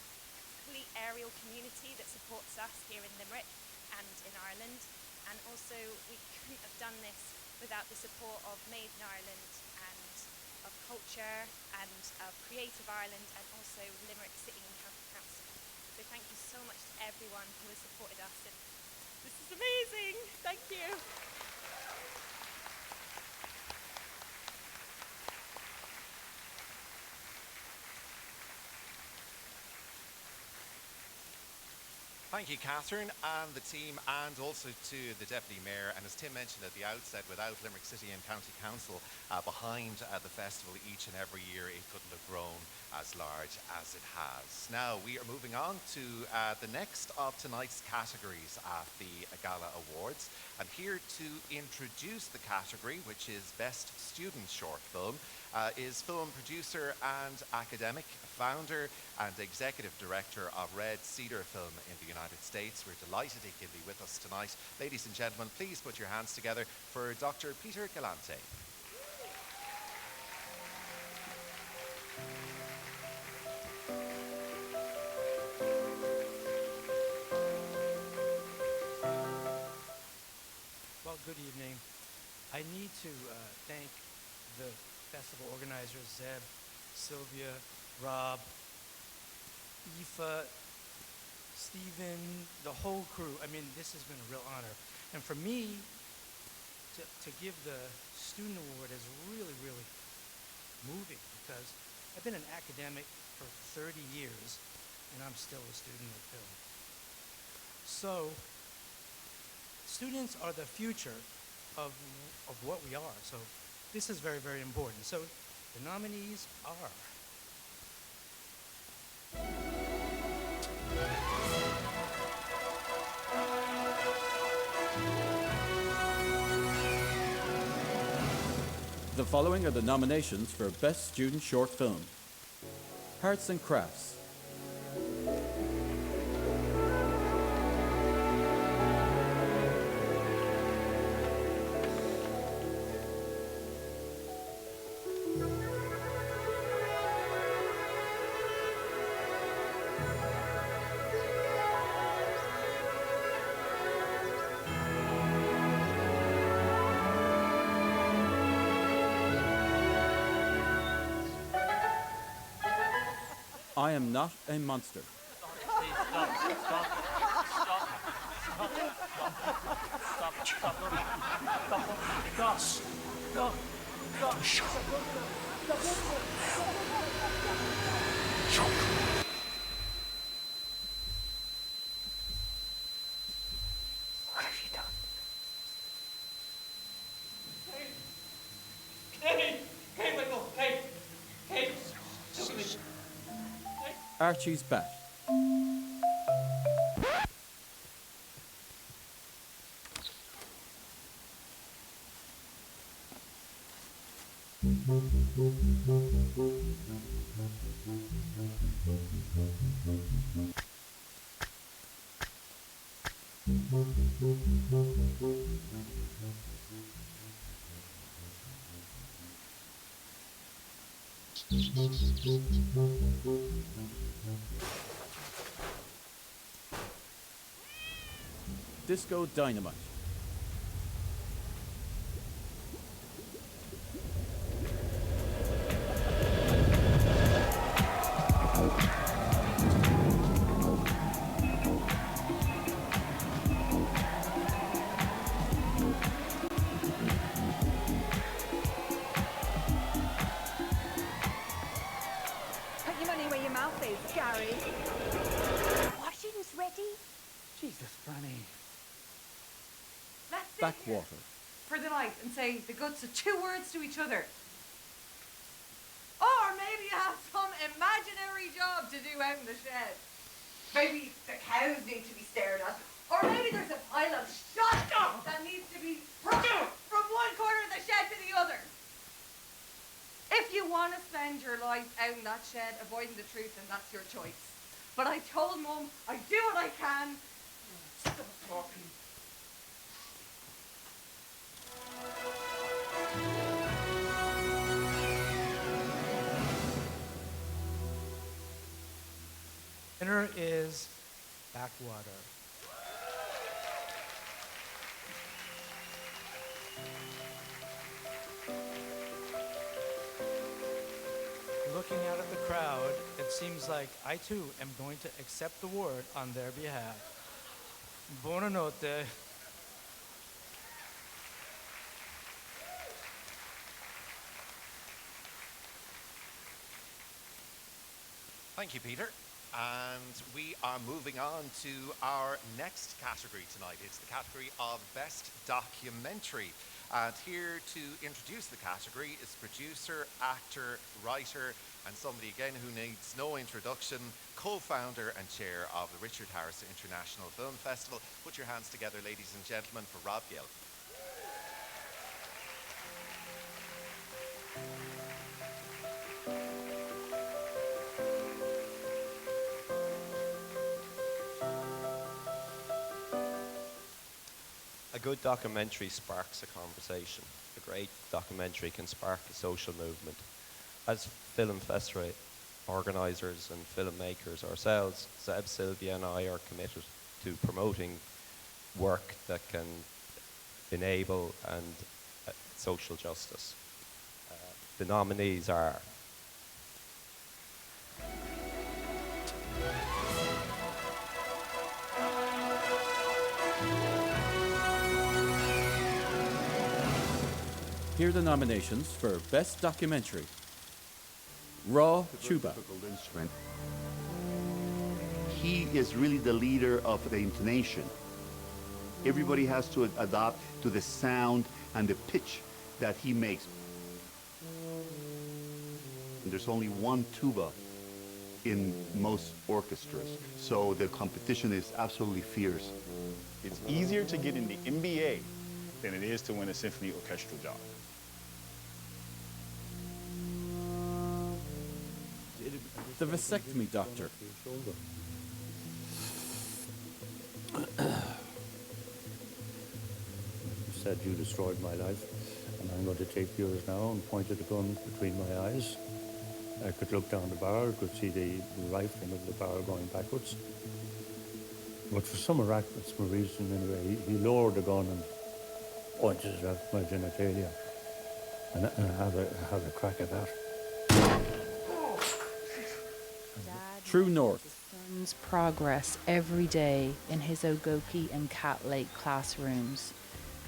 complete aerial community that supports us here in Limerick and in Ireland. And also, we couldn't have done this without the support of Made in Ireland and of Culture and of Creative Ireland and also Limerick City and County Council. So thank you so much to everyone who has supported us. And this is amazing. Thank you. Thank you, Catherine, and the team, and also to the Deputy Mayor. And as Tim mentioned at the outset, without Limerick City and County Council behind the festival each and every year, it couldn't have grown as large as it has. Now, we are moving on to the next of tonight's categories at the Gala Awards. And here to introduce the category, which is Best Student Short Film, is film producer and academic, founder and executive director of Red Cedar Film in the United States. We're delighted he can be with us tonight. Ladies and gentlemen, please put your hands together for Dr. Peter Galante. Well, good evening. I need to thank the festival organizers, Zeb, Sylvia, Rob, Aoife, Stephen, the whole crew. I mean, this has been a real honor. And for me, to give the student award is really, really moving because I've been an academic for 30 years and I'm still a student of film. So, students are the future of what we are. So this is very, very important. So the nominees are The following are the nominations for Best Student Short Film. Arts and Crafts. I Am Not a Monster. What have you done? Hey, Michael, hey, look at me. Archie's Bat. Disco Dynamite. Put your money where your mouth is, Gary. Washing's ready. Jesus, Franny. Let's sit here Backwater. for the night and say the guts of 2 words to each other. Or maybe you have some imaginary job to do out in the shed. Maybe the cows need to be stared at. Or maybe there's a pile of shotgun that needs to be pushed from one corner of the shed to the other. If you want to spend your life out in that shed avoiding the truth, then that's your choice. But I told Mum I do what I can. Stop talking. Winner is Backwater. Looking out at the crowd, it seems like I too am going to accept the award on their behalf. Buonanotte. Thank you, Peter. And we are moving on to our next category tonight. It's the category of Best Documentary. And here to introduce the category is producer, actor, writer, and somebody again who needs no introduction, co-founder and chair of the Richard Harris International Film Festival. Put your hands together, ladies and gentlemen, for Rob Gill. A good documentary sparks a conversation. A great documentary can spark a social movement. As film festival organisers and filmmakers ourselves, Zeb, Sylvia and I are committed to promoting work that can enable and social justice. The nominees are Here are the nominations for Best Documentary. Raw Chuba. Instrument. He is really the leader of the intonation. Everybody has to adapt to the sound and the pitch that he makes. And there's only one tuba in most orchestras. So the competition is absolutely fierce. It's easier to get in the NBA than it is to win a symphony orchestral job. The vasectomy doctor. You said you destroyed my life, and I'm going to take yours now and point at a gun between my eyes. I could look down the barrel, could see the rifling of the barrel going backwards. But for some miraculous reason, anyway, he lowered the gun and pointed it at my genitalia. And I had a crack at that. True North. Son's progress every day in his Ogoki and Cat Lake classrooms,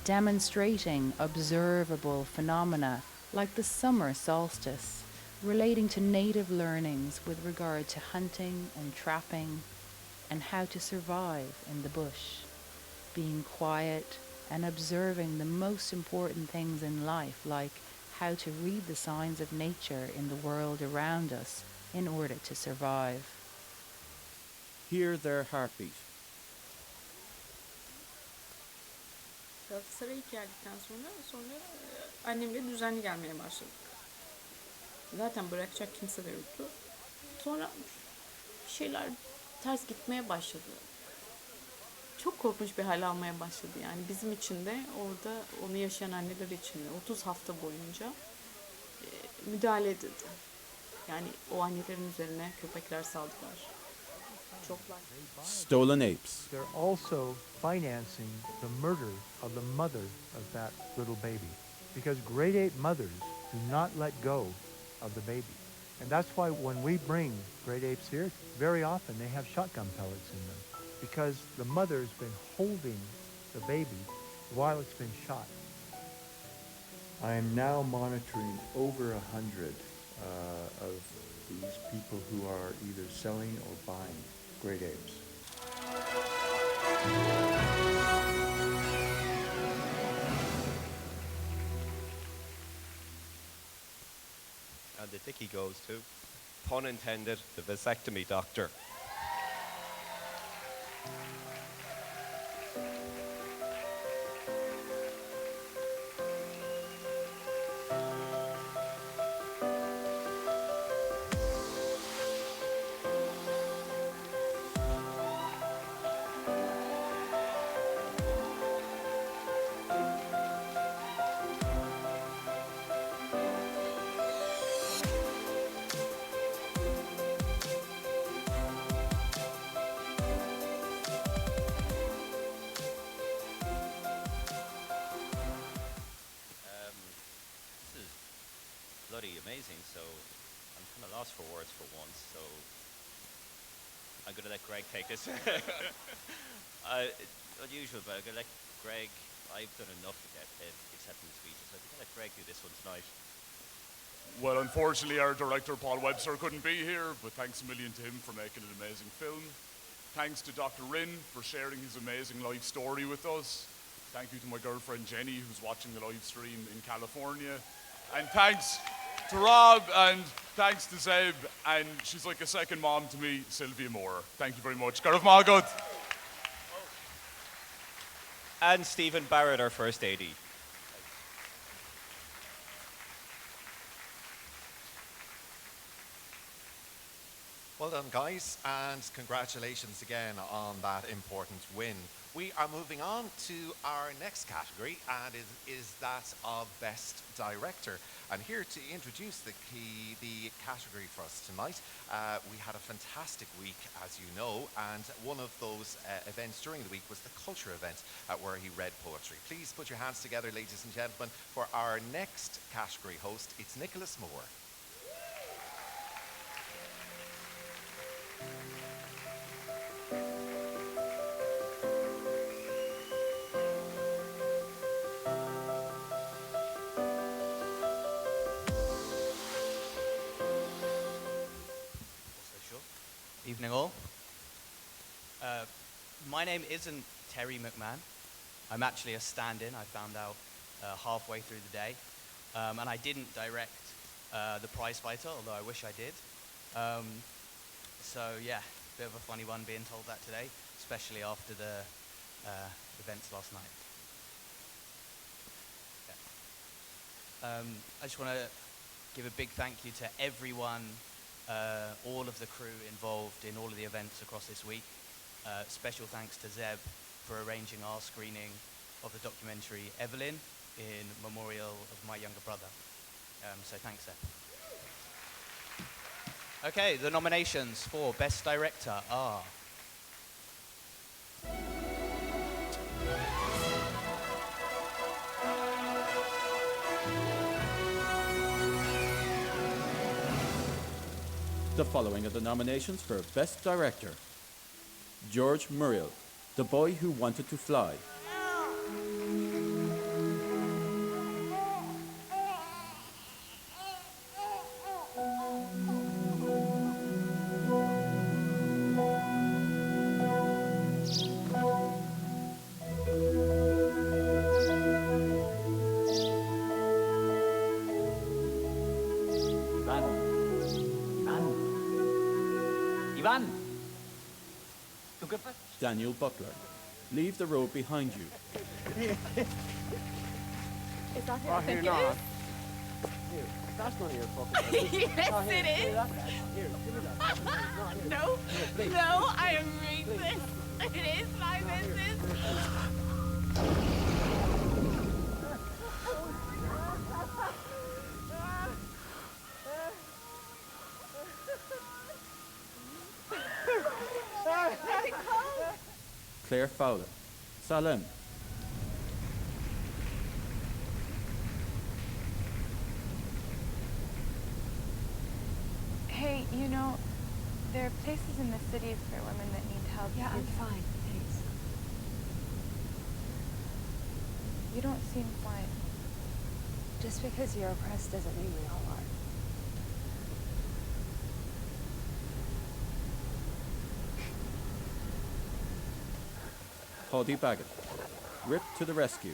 demonstrating observable phenomena like the summer solstice, relating to native learnings with regard to hunting and trapping and how to survive in the bush, being quiet and observing the most important things in life, like how to read the signs of nature in the world around us in order to survive. Hear their heartbeat. Galatasaray'a ilk geldikten sonra annemle düzenli gelmeye başladık. Zaten bırakacak kimse de yoktu. Sonra bir şeyler ters gitmeye başladı. Çok korkunç bir hal almaya başladı yani bizim için de orada onu yaşayan anneler için de 30 hafta boyunca müdahale edildi. Yani o annelerin üzerine köpekler saldılar. Stolen apes. They're also financing the murder of the mother of that little baby because grade 8 mothers do not let go of the baby. And that's why when we bring grade apes here, very often they have shotgun pellets in them because the mother's been holding the baby while it's been shot. I am now monitoring over 100 of these people who are either selling or buying great apes. And the dickie goes to, pun intended, the vasectomy doctor. Amazing, so I'm kind of lost for words for once, so I'm going to let Greg take this. Unusual, but I'm going to let Greg, I've done enough to get acceptance speeches, so I'm going to let Greg do this one tonight. Well, unfortunately, our director, Paul Webster, couldn't be here, but thanks a million to him for making an amazing film. Thanks to Dr. Rin for sharing his amazing life story with us. Thank you to my girlfriend, Jenny, who's watching the live stream in California. And thanks to Rob, and thanks to Zeb, and she's like a second mom to me, Sylvia Moore. Thank you very much. Gareth Margot. And Stephen Barrett, our first AD. Well done, guys, and congratulations again on that important win. We are moving on to our next category, and it is that of Best Director. And here to introduce the category for us tonight, we had a fantastic week, as you know, and one of those events during the week was the culture event where he read poetry. Please put your hands together, ladies and gentlemen, for our next category host. It's Nicholas Moore. Evening all. My name isn't Terry McMahon. I'm actually a stand-in, I found out halfway through the day. And I didn't direct The Prize Fighter, although I wish I did. So yeah, bit of a funny one being told that today, especially after the events last night. Yeah. I just want to give a big thank you to everyone, all of the crew involved in all of the events across this week. Special thanks to Zeb for arranging our screening of the documentary Evelyn in memorial of my younger brother. So thanks, Zeb. Okay, the nominations for Best Director are The following are the nominations for Best Director: George Muriel, The Boy Who Wanted to Fly; Ivan! ¿Tú qué pasa? Daniel Buckler, Leave the Road Behind You; Is that who I think it not. is? Here, that's not your fucking Yes, Oh, here, it here, is. that's it. Here, give me that. No, No, Here, please. no, I am racist. It is my business. Claire Fowler, Salem; Hey, you know, there are places in the city for women that need help. Yeah, I'm fine, thanks. You don't seem fine. Just because you're oppressed doesn't mean we all are. Hoddy Baggett, Rip to the Rescue;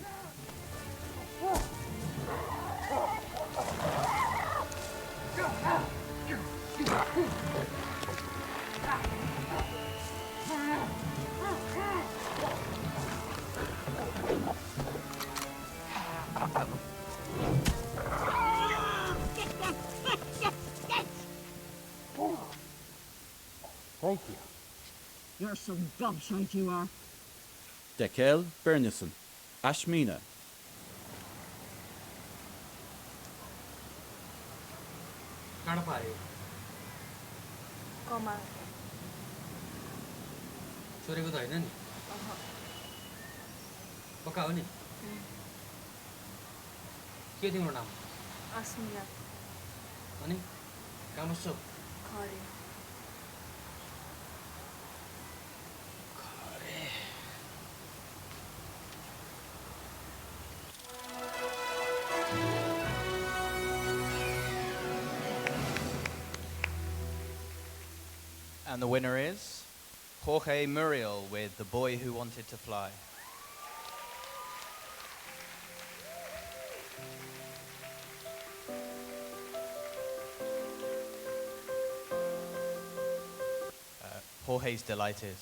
Thank you. You're some gobshite, you are. Dekel Bernison, Ashmina; कहाँ पा रहे हो? Coma. छोरीको त होइन नि? पक्का हो नि? के तिम्रो नाम? Asmina. अनि कहाँ बस्छौ? Kari. And the winner is Jorge Muriel with The Boy Who Wanted to Fly. Jorge's delighted.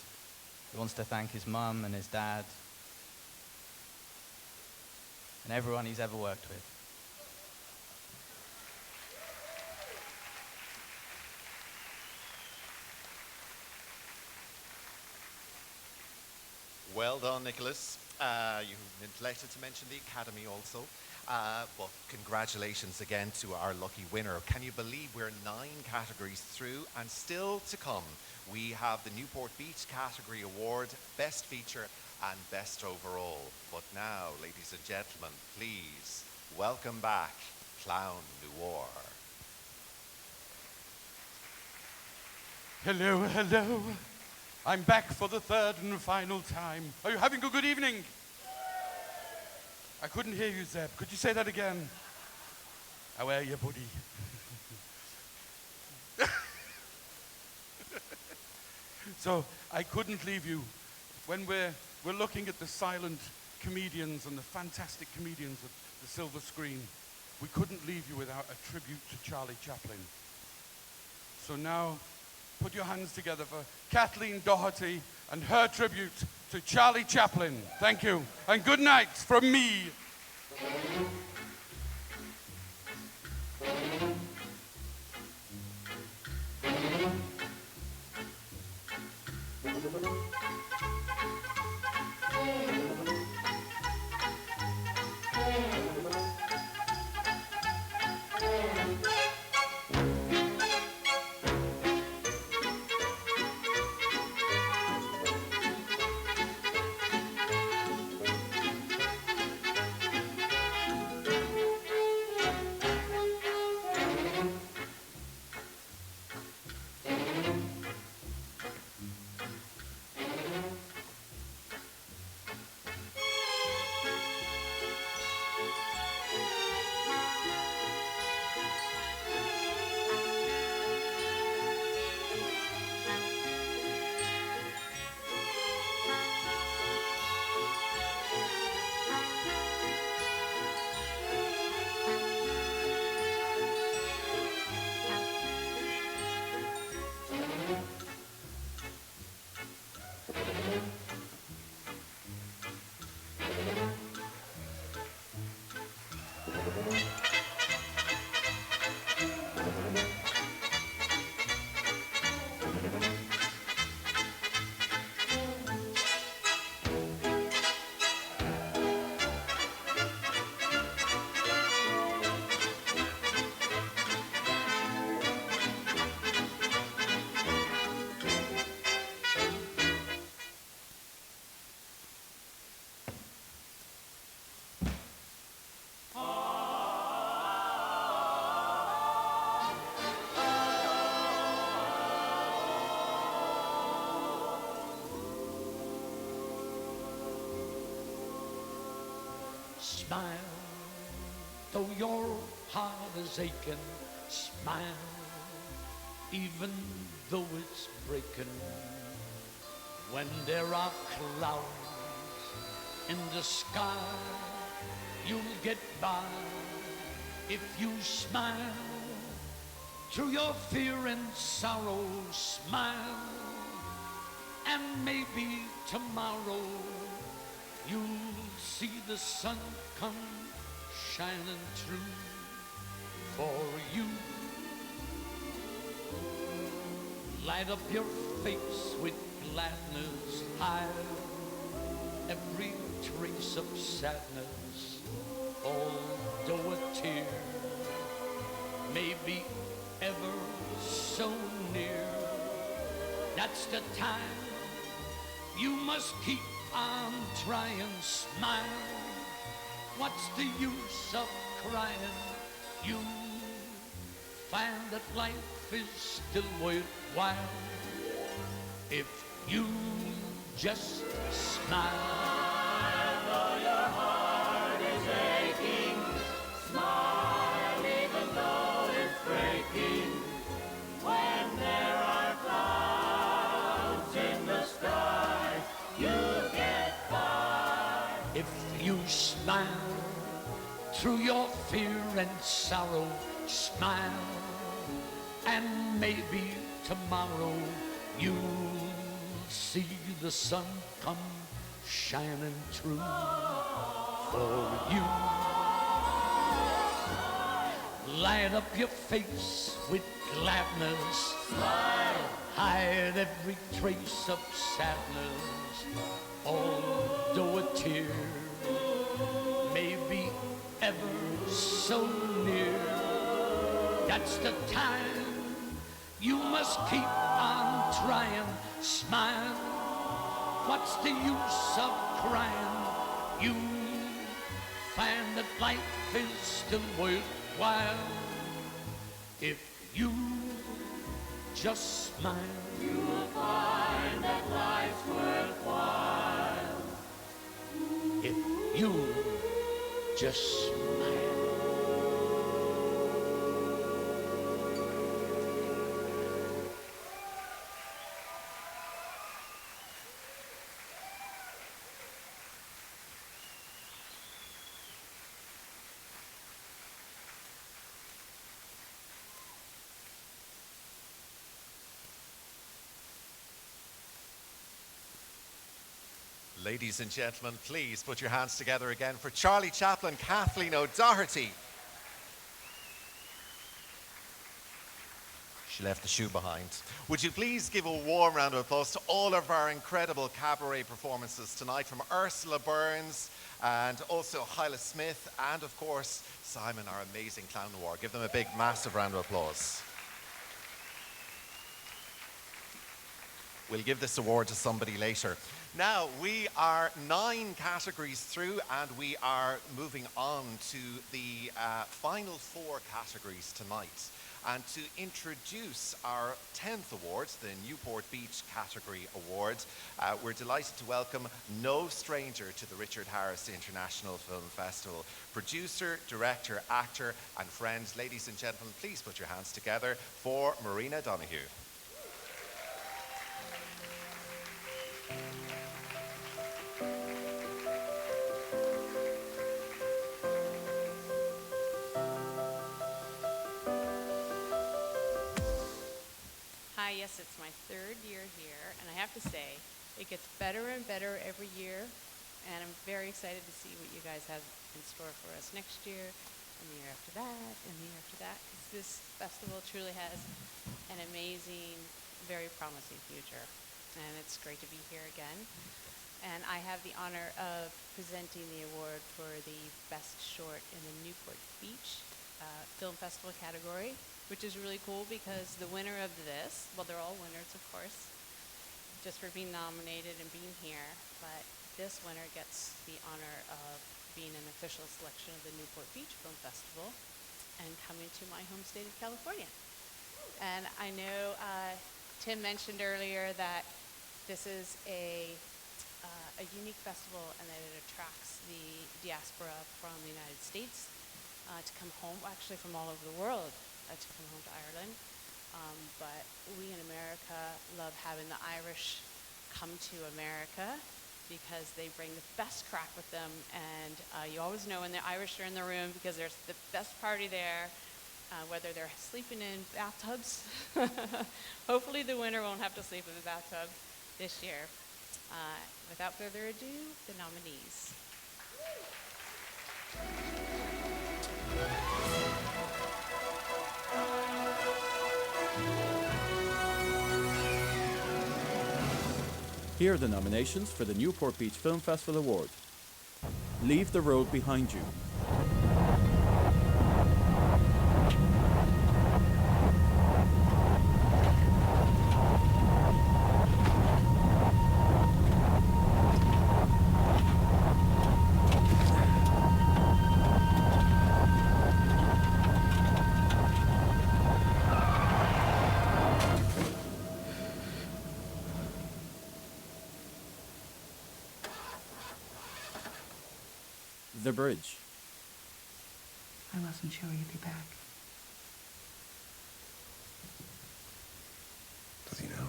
He wants to thank his mum and his dad and everyone he's ever worked with. Well done, Nicholas. You neglected to mention the Academy also. But congratulations again to our lucky winner. Can you believe we're 9 categories through, and still to come we have the Newport Beach Category Award, Best Feature and Best Overall. But now, ladies and gentlemen, please welcome back Clown Noir. Hello, hello. I'm back for the third and final time. Are you having a good evening? I couldn't hear you, Zeb. Could you say that again? How are you, buddy? So I couldn't leave you. When we're looking at the silent comedians and the fantastic comedians of the silver screen, we couldn't leave you without a tribute to Charlie Chaplin. So now, put your hands together for Kathleen Doherty and her tribute to Charlie Chaplin. Thank you. And good night from me. Smile, though your heart is aching. Smile, even though it's breaking. When there are clouds in the sky, you'll get by if you smile. Through your fear and sorrow, smile, and maybe tomorrow you'll see the sun come shining through for you. Light up your face with gladness, hide every trace of sadness, although a tear may be ever so near. That's the time you must keep on trying. Smile, what's the use of crying? You find that life is still worthwhile if you just smile. Though your heart is aching, smile even though it's breaking. When there are clouds in the sky, you'll get by. If you smile through your fear and sorrow, smile, and maybe tomorrow you'll see the sun come shining through for you. Light up your face with gladness, smile, hide every trace of sadness, although a tear may be ever so near. That's the time you must keep on trying. Smile, what's the use of crying? You find that life is still worthwhile if you just smile. You will find that life's worthwhile if you just smile. Ladies and gentlemen, please put your hands together again for Charlie Chaplin, Kathleen O'Doherty. She left the shoe behind. Would you please give a warm round of applause to all of our incredible cabaret performances tonight, from Ursula Burns and also Hyla Smith and, of course, Simon, our amazing clown noir. Give them a big, massive round of applause. We'll give this award to somebody later. Now, we are 9 categories through, and we are moving on to the final 4 categories tonight. And to introduce our 10th award, the Newport Beach Category Award, we're delighted to welcome no stranger to the Richard Harris International Film Festival. Producer, director, actor, and friend, ladies and gentlemen, please put your hands together for Marina Donoghue. Hi, yes, it's my 3rd year here, and I have to say, it gets better and better every year, and I'm very excited to see what you guys have in store for us next year, and the year after that, and the year after that, because this festival truly has an amazing, very promising future, and it's great to be here again. And I have the honor of presenting the award for the Best Short in the Newport Beach Film Festival category, which is really cool because the winner of this, well, they're all winners, of course, just for being nominated and being here, but this winner gets the honor of being an official selection of the Newport Beach Film Festival and coming to my home state of California. And I know Tim mentioned earlier that this is a unique festival and that it attracts the diaspora from the United States to come home, actually from all over the world, to come home to Ireland. But we in America love having the Irish come to America because they bring the best crack with them, and you always know when the Irish are in the room because there's the best party there, whether they're sleeping in bathtubs. Hopefully the winner won't have to sleep in the bathtub this year. Without further ado, the nominees. Here are the nominations for the Newport Beach Film Festival Award. Leave the Road Behind You. The Bridge. I wasn't sure you'd be back. Does he know?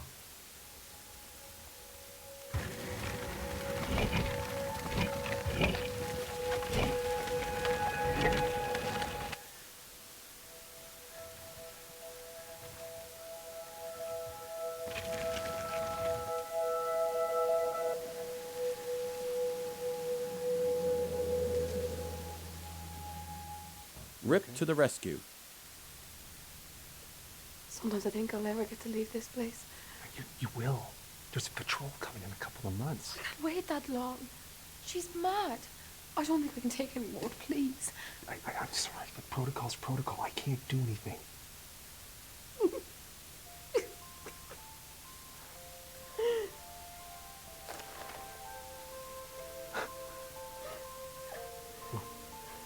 Rip to the Rescue. Sometimes I think I'll never get to leave this place. You will. There's a patrol coming in a couple of months. I can't wait that long. She's mad. I don't think I can take any more, please. I'm sorry, but protocol's protocol. I can't do anything.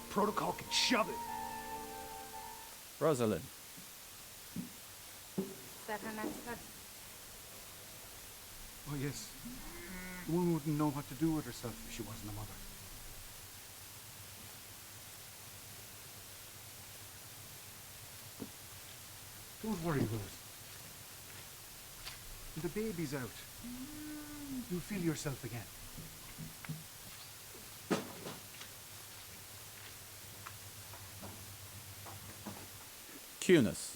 Protocol can shove it. Rosalind. Is that her next cut? Oh, yes. The woman wouldn't know what to do with herself if she wasn't a mother. Don't worry, Rose. When the baby's out, you'll feel yourself again. Cunis.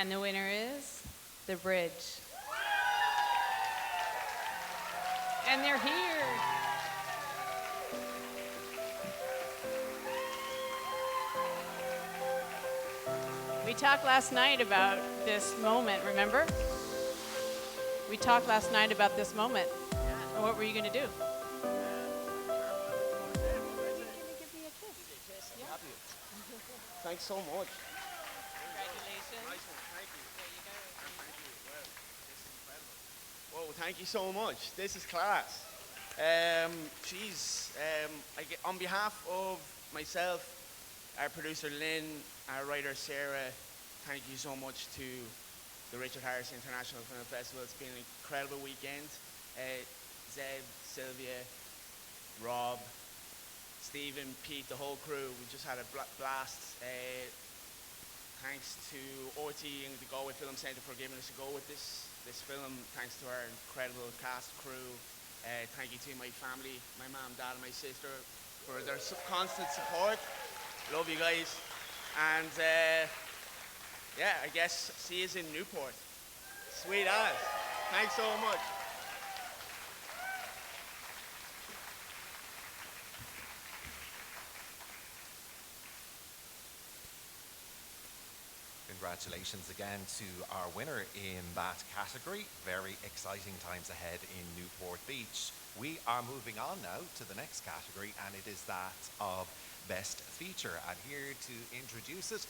And the winner is The Bridge. And they're here. We talked last night about this moment, remember? We talked last night about this moment. And what were you going to do? Thanks so much. Congratulations. Nice one, thank you. There you go. And thank you. Well, this is incredible. Whoa, thank you so much. This is class. On behalf of myself, our producer Lynn, our writer Sarah, thank you so much to the Richard Harris International Film Festival. It's been an incredible weekend. Zeb, Sylvia, Rob, Stephen, Pete, the whole crew, we just had a blast. Thanks to OT and the Galway Film Centre for giving us a go with this film. Thanks to our incredible cast crew. Thank you to my family, my mom, dad, and my sister for their constant support. Love you guys. And yeah, I guess see you in Newport. Sweet as. Thanks so much. Congratulations again to our winner in that category. Very exciting times ahead in Newport Beach. We are moving on now to the next category, and it is that of Best Feature. And here to introduce it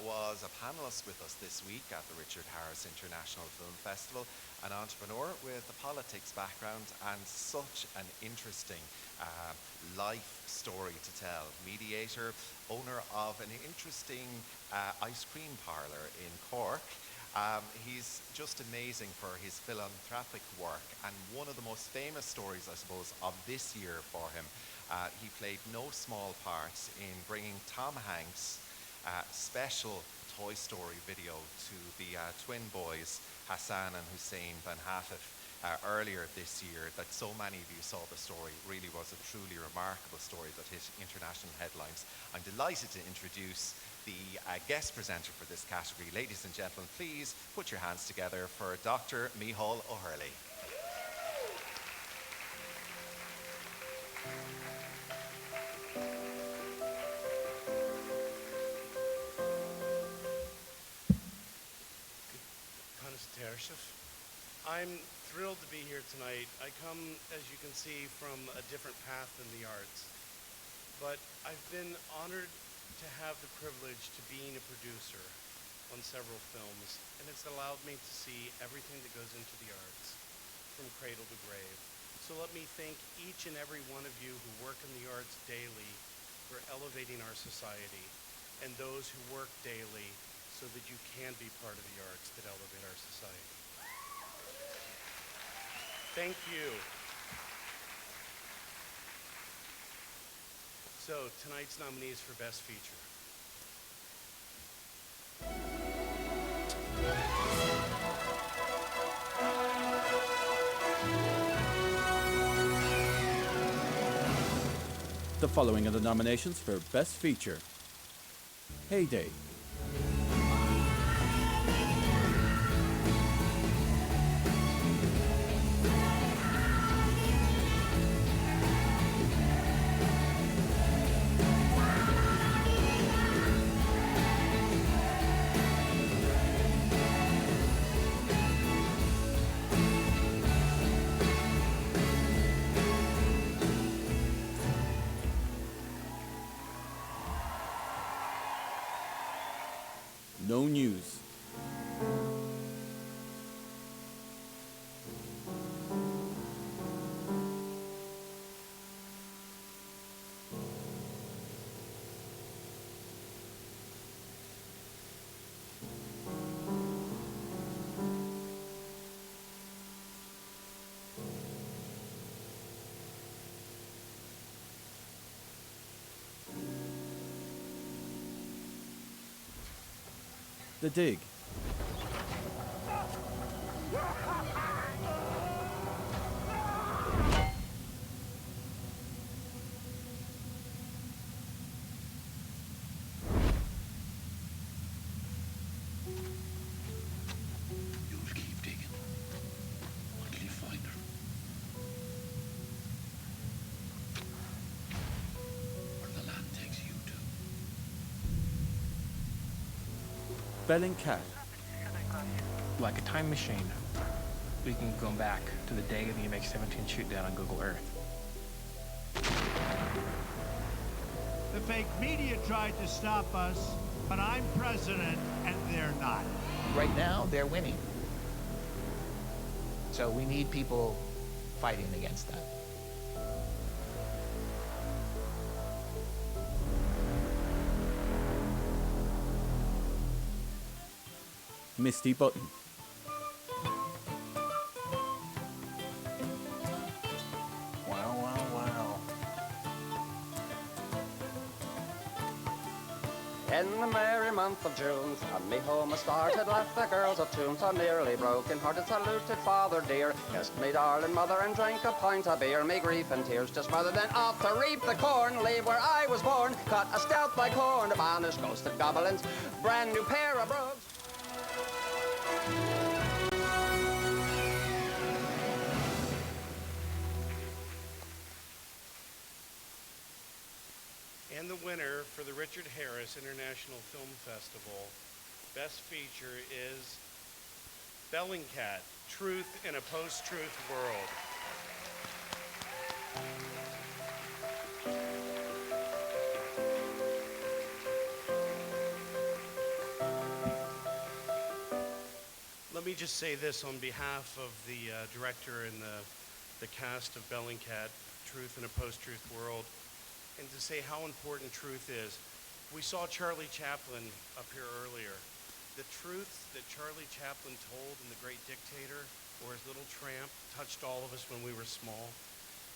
was a panelist with us this week at the Richard Harris International Film Festival, an entrepreneur with a politics background and such an interesting life story to tell. Mediator, owner of an interesting ice cream parlour in Cork. He's just amazing for his philanthropic work, and one of the most famous stories, I suppose, of this year for him. He played no small part in bringing Tom Hanks' special Toy Story video to the twin boys, Hassan and Hussein Van Hattif, earlier this year. That so many of you saw the story. Really was a truly remarkable story that hit international headlines. I'm delighted to introduce the guest presenter for this category. Ladies and gentlemen, please put your hands together for Dr. Micheál O'Hurley. I'm thrilled to be here tonight. I come, as you can see, from a different path than the arts. But I've been honored to have the privilege to being a producer on several films, and it's allowed me to see everything that goes into the arts, from cradle to grave. So let me thank each and every one of you who work in the arts daily for elevating our society, and those who work daily so that you can be part of the arts that elevate our society. Thank you. So, tonight's nominees for Best Feature. The following are the nominations for Best Feature: Heyday, No News, The Dig, Bellingcat. Like a time machine, we can go back to the day of the MH17 shoot down on Google Earth. The fake media tried to stop us, but I'm president and they're not. Right now, they're winning. So we need people fighting against that. Misty Button. Wow, wow, wow. In the merry month of June, from me home I started, left the girls of tune, so nearly broken-hearted, saluted father dear, kissed me darling mother and drank a pint of beer, me grief and tears just smothered, then off to reap the corn, leave where I was born, cut a stout by corn, to banish ghosted goblins, brand new pair of brogues. And the winner for the Richard Harris International Film Festival, Best Feature is Bellingcat, Truth in a Post-Truth World. Let me just say this on behalf of the director and the cast of Bellingcat, Truth in a Post-Truth World, and to say how important truth is. We saw Charlie Chaplin up here earlier. The truths that Charlie Chaplin told in The Great Dictator or his Little Tramp touched all of us when we were small.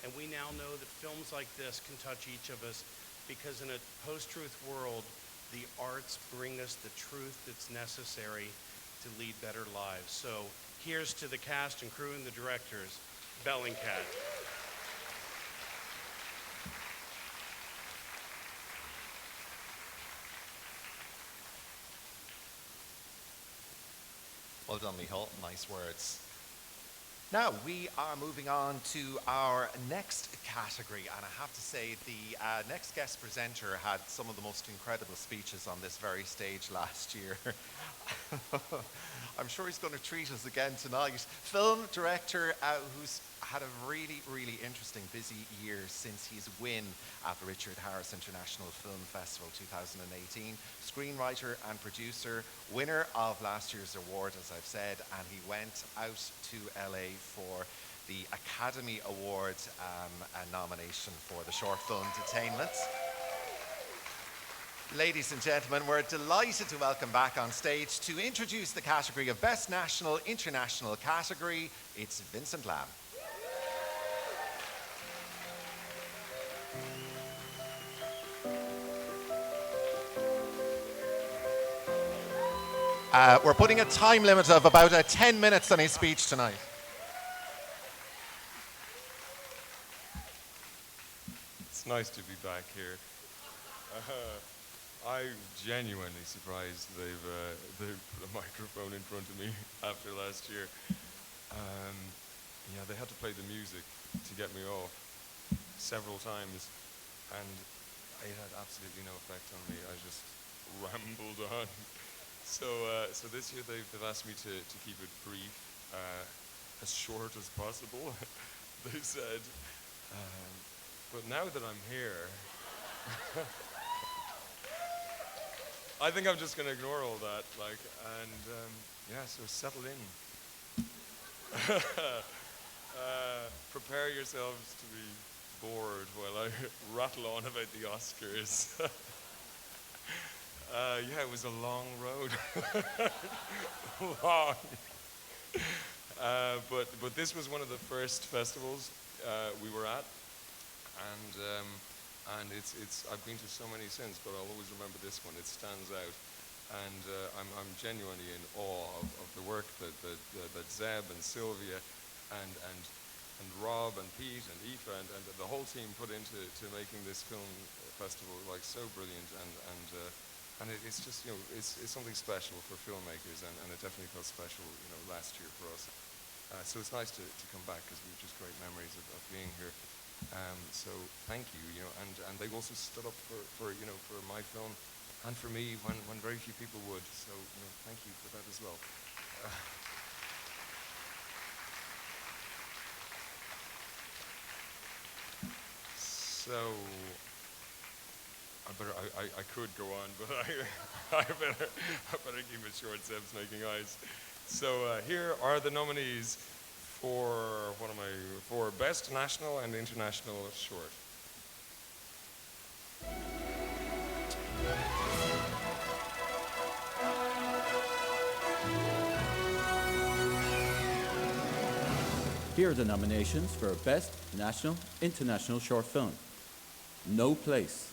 And we now know that films like this can touch each of us because in a post-truth world, the arts bring us the truth that's necessary to lead better lives. So here's to the cast and crew and the directors, Bellingcat. Well done, Michal. Nice words. Now, we are moving on to our next category, and I have to say the next guest presenter had some of the most incredible speeches on this very stage last year. I'm sure he's going to treat us again tonight. Film director who's had a really, really interesting, busy year since his win at the Richard Harris International Film Festival 2018. Screenwriter and producer, winner of last year's award, as I've said, and he went out to LA for the Academy Award nomination for the short film Detainment. Ladies and gentlemen, we're delighted to welcome back on stage to introduce the category of Best National International Category. It's Vincent Lamb. We're putting a time limit of about 10 minutes on his speech tonight. It's nice to be back here. I'm genuinely surprised they've put a microphone in front of me after last year. Yeah, they had to play the music to get me off several times, and it had absolutely no effect on me. I just rambled on. So this year they've asked me to keep it brief, as short as possible. They said, but now that I'm here, I think I'm just going to ignore all that, yeah, so settle in. Prepare yourselves to be bored while I rattle on about the Oscars. Yeah, it was a long road. Long. But this was one of the first festivals we were at, and it's I've been to so many since, but I'll always remember this one. It stands out, and I'm genuinely in awe of the work that Zeb and Sylvia and Rob and Pete and Aoife and the whole team put into making this film festival so brilliant, and it's just it's something special for filmmakers, and it definitely felt special last year for us. So it's nice to come back because we have just great memories of being here. So thank you, and they've also stood up for my film, and for me when very few people would. So thank you for that as well. So I could go on, but I better keep it short. Seb's making eyes. So here are the nominees for for Best National and International Short. Here are the nominations for Best National International Short Film. No Place.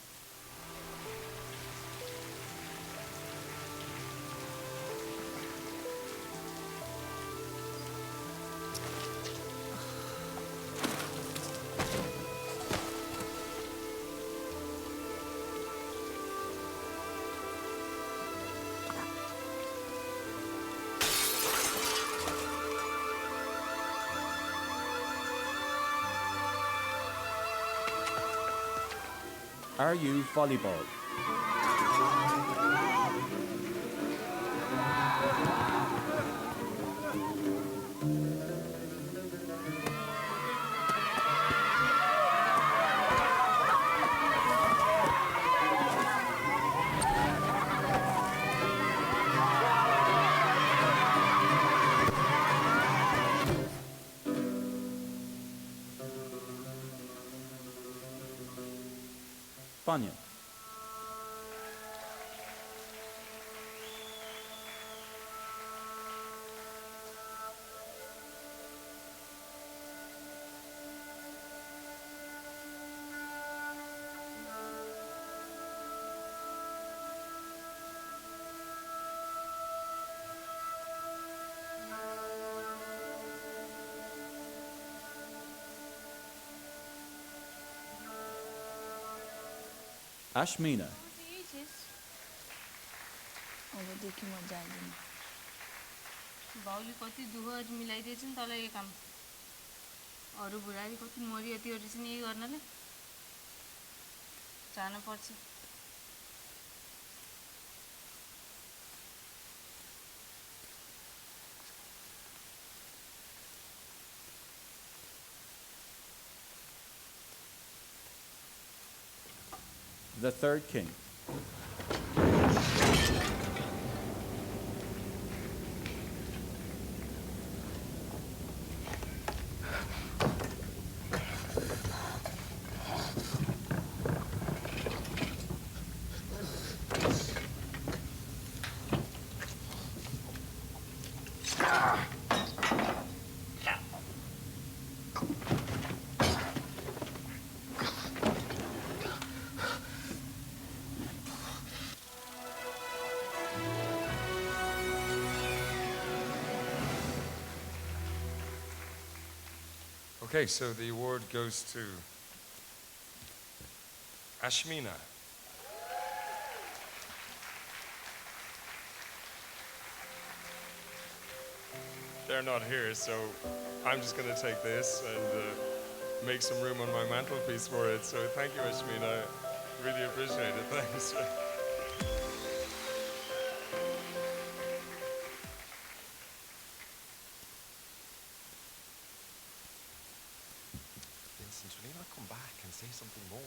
Are You Volleyball? Fania. Ashmina. अब देखि म जान्दिनँ बाउले कति दुःख मिलाइदिएछ नि तँलाई यो काम अरू बुढाले कति मरियतिहरू चाहिँ यही गर्नले जानु पर्छ The Third King. Okay, so the award goes to Ashmina. They're not here, so I'm just going to take this and make some room on my mantelpiece for it. So thank you, Ashmina. I really appreciate it. Thanks. Something more.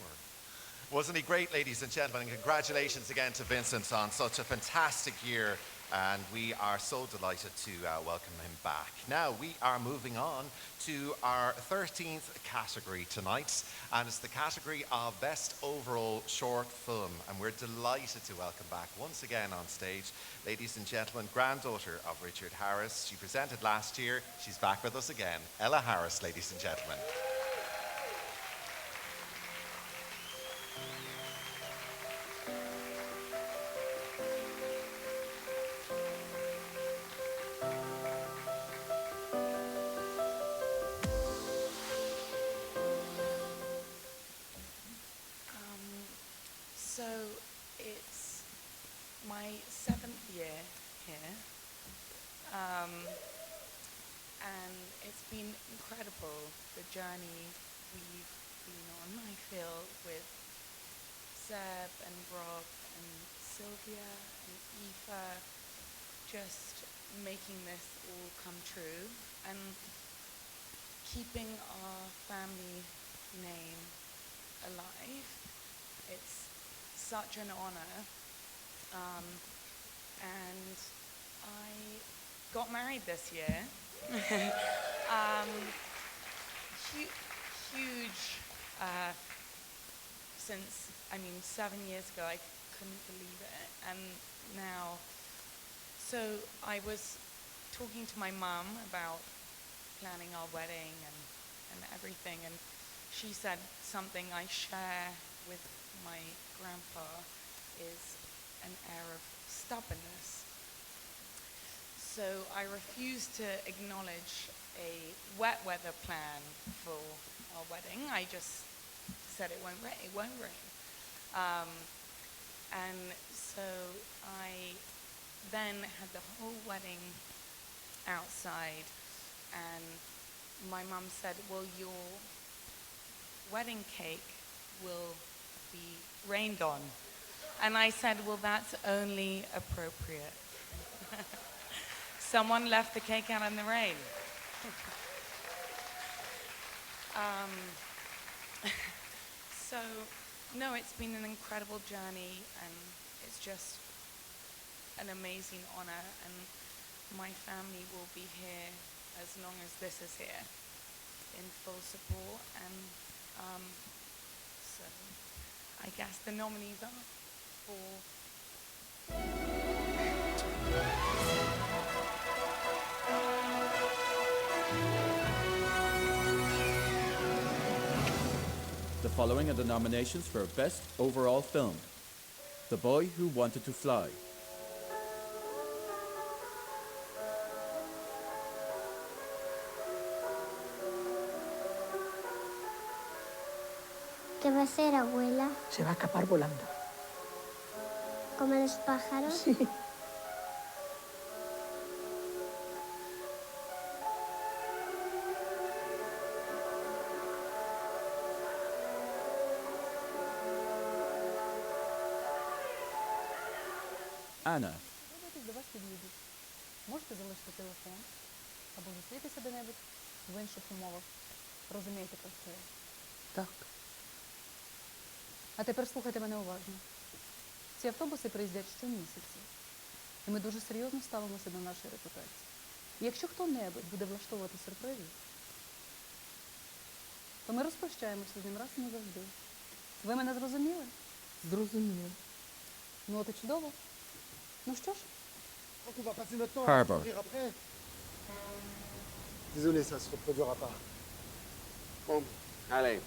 Wasn't he great, ladies and gentlemen? And congratulations again to Vincent on such a fantastic year, and we are so delighted to welcome him back. Now we are moving on to our 13th category tonight, and it's the category of Best Overall Short Film, and we're delighted to welcome back once again on stage, ladies and gentlemen, granddaughter of Richard Harris. She presented last year. She's back with us again. Ella Harris, ladies and gentlemen. So it's my 7th year here, and it's been incredible, the journey we've been on, I feel, with Seb and Rob and Sylvia and Aoife just making this all come true and keeping our family name alive. It's such an honor. And I got married this year. Huge, since, 7 years ago, I couldn't believe it. And now, so I was talking to my mum about planning our wedding and everything, and she said something I share with my grandpa is an air of stubbornness. So I refused to acknowledge a wet weather plan for our wedding. I just said it won't rain. And so I then had the whole wedding outside, and my mum said, well, your wedding cake will be rained on. And I said, well, that's only appropriate. Someone left the cake out in the rain. So, no, it's been an incredible journey, and it's just an amazing honor, and my family will be here as long as this is here, in full support, and so I guess the nominees are for... The following are the nominations for Best Overall Film. The Boy Who Wanted to Fly. ¿Qué va a hacer, abuela? Se va a escapar volando. ¿Como los pájaros? Sí. Anna. До вас під'їдуть. Можете залишити телефон або зустрітися де-небудь в інших умовах. Розумієте, про що я? Так. А тепер слухайте мене уважно. Ці автобуси приїздять щомісяця. І ми дуже серйозно ставимося до нашої репутації. І якщо хто-небудь буде влаштовувати сюрпризи, то ми розпрощаємося з ним раз і назавжди. Ви мене зрозуміли? Зрозуміло. Ну от і чудово. Ну що ж? Harbour. Désolé, ça se reproduira pas. Bon, allez.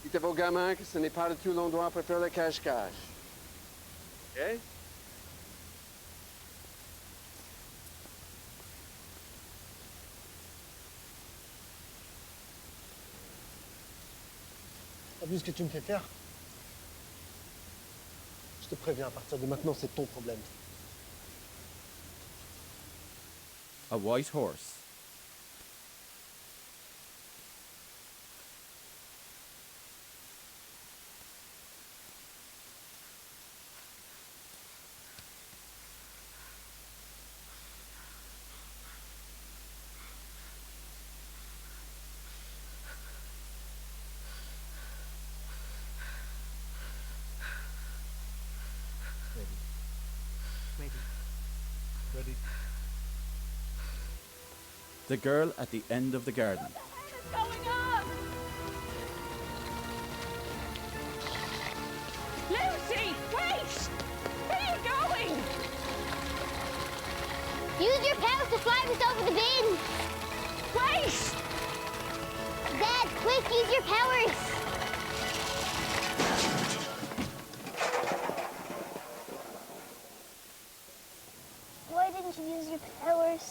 Dites à vos gamins que ce n'est pas du tout l'endroit pour faire le cache-cache. OK? T'as vu ce que tu me fais faire? Je te préviens, à partir de maintenant, c'est ton problème. A White Horse. Ready. The Girl at the End of the Garden. Going on? Lucy, wait! Where are you going? Use your paddle to fly us over the bin. Wait! Dad, quick, use your powers. Why didn't you use your powers?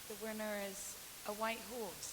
The winner is a white horse.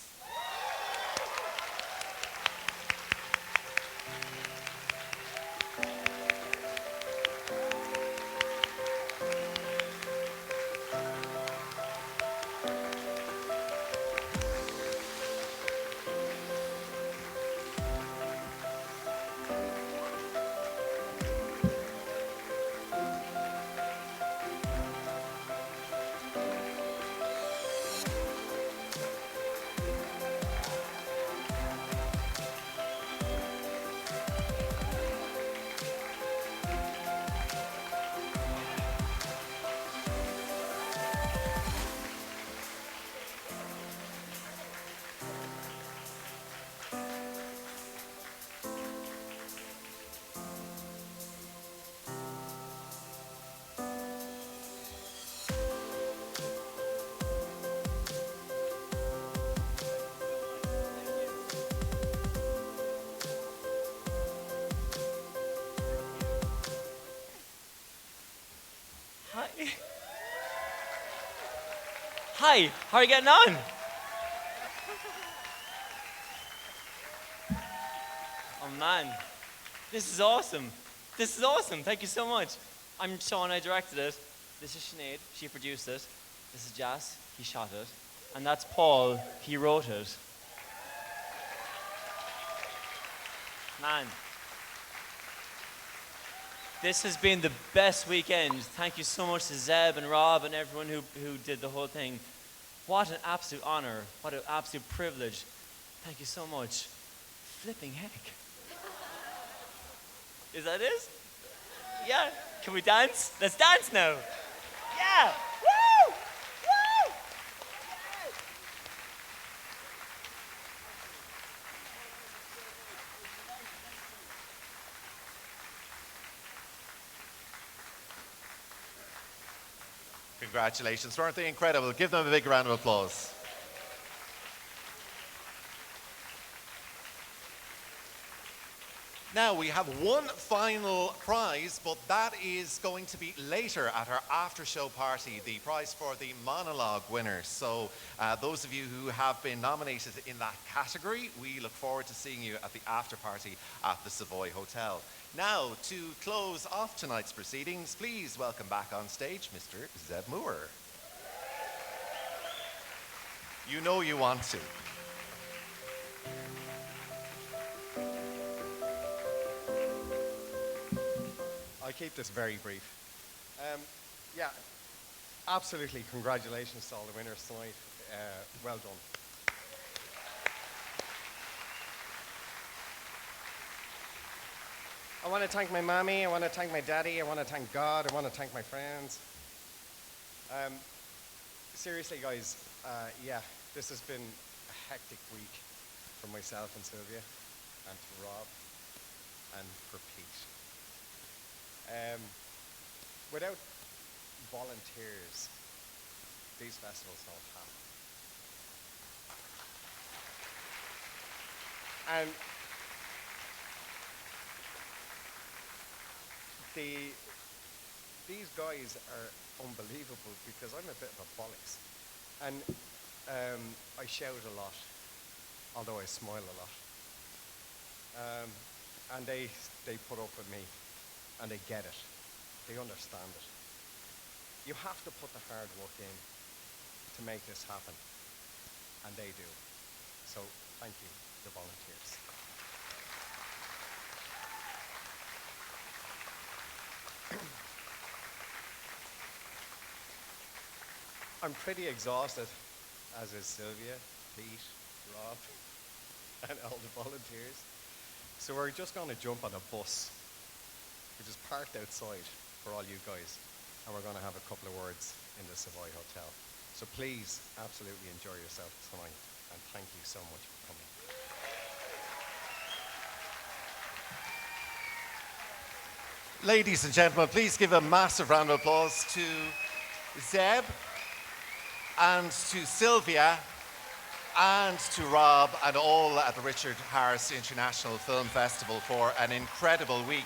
Hi, how are you getting on? Oh man, this is awesome. This is awesome. Thank you so much. I'm Sean, I directed it. This is Sinead, she produced it. This is Jas, he shot it. And that's Paul, he wrote it. Man, this has been the best weekend. Thank you so much to Zeb and Rob and everyone who did the whole thing. What an absolute honor. What an absolute privilege. Thank you so much. Flipping heck. Is that it? Yeah. Can we dance? Let's dance now. Yeah. Woo! Woo! Congratulations, weren't they incredible? Give them a big round of applause. Now we have one final prize, but that is going to be later at our after-show party, the prize for the monologue winner. So those of you who have been nominated in that category, we look forward to seeing you at the after party at the Savoy Hotel. Now, to close off tonight's proceedings, please welcome back on stage Mr. Zeb Moore. You know you want to. I'll keep this very brief. Yeah, absolutely congratulations to all the winners tonight. Well done. I want to thank my mommy, I want to thank my daddy, I want to thank God, I want to thank my friends. Seriously guys, yeah, this has been a hectic week for myself and Sylvia, and for Rob, and for Pete. Without volunteers, these festivals don't happen. And these guys are unbelievable because I'm a bit of a bollocks. And I shout a lot, although I smile a lot. And they put up with me. And they get it. They understand it. You have to put the hard work in to make this happen. And they do. So thank you, the volunteers. I'm pretty exhausted, as is Sylvia, Pete, Rob, and all the volunteers. So we're just going to jump on a bus, which is parked outside for all you guys, and we're going to have a couple of words in the Savoy Hotel. So please, absolutely enjoy yourself tonight, and thank you so much for coming. Ladies and gentlemen, please give a massive round of applause to Zeb, and to Sylvia, and to Rob, and all at the Richard Harris International Film Festival for an incredible week.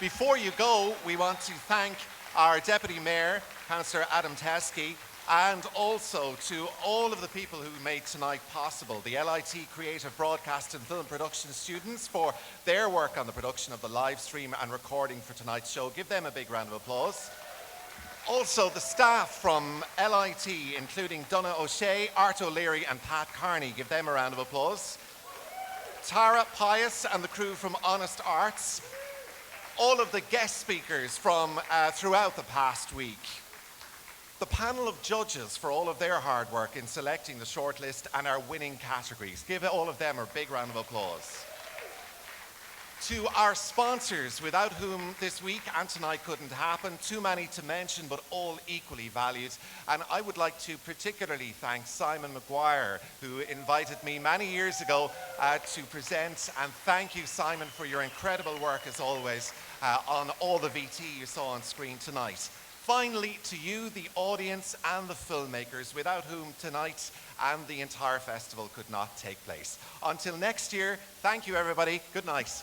Before you go, we want to thank our Deputy Mayor, Councillor Adam Teskey, and also to all of the people who made tonight possible, the LIT Creative Broadcast and Film Production students for their work on the production of the live stream and recording for tonight's show. Give them a big round of applause. Also, the staff from LIT, including Donna O'Shea, Art O'Leary and Pat Carney. Give them a round of applause. Tara Pius and the crew from Honest Arts. All of the guest speakers from throughout the past week. The panel of judges for all of their hard work in selecting the shortlist and our winning categories. Give all of them a big round of applause. To our sponsors, without whom this week and tonight couldn't happen, too many to mention, but all equally valued. And I would like to particularly thank Simon Maguire, who invited me many years ago to present. And thank you, Simon, for your incredible work, as always, on all the VT you saw on screen tonight. Finally, to you, the audience and the filmmakers, without whom tonight and the entire festival could not take place. Until next year, thank you, everybody. Good night.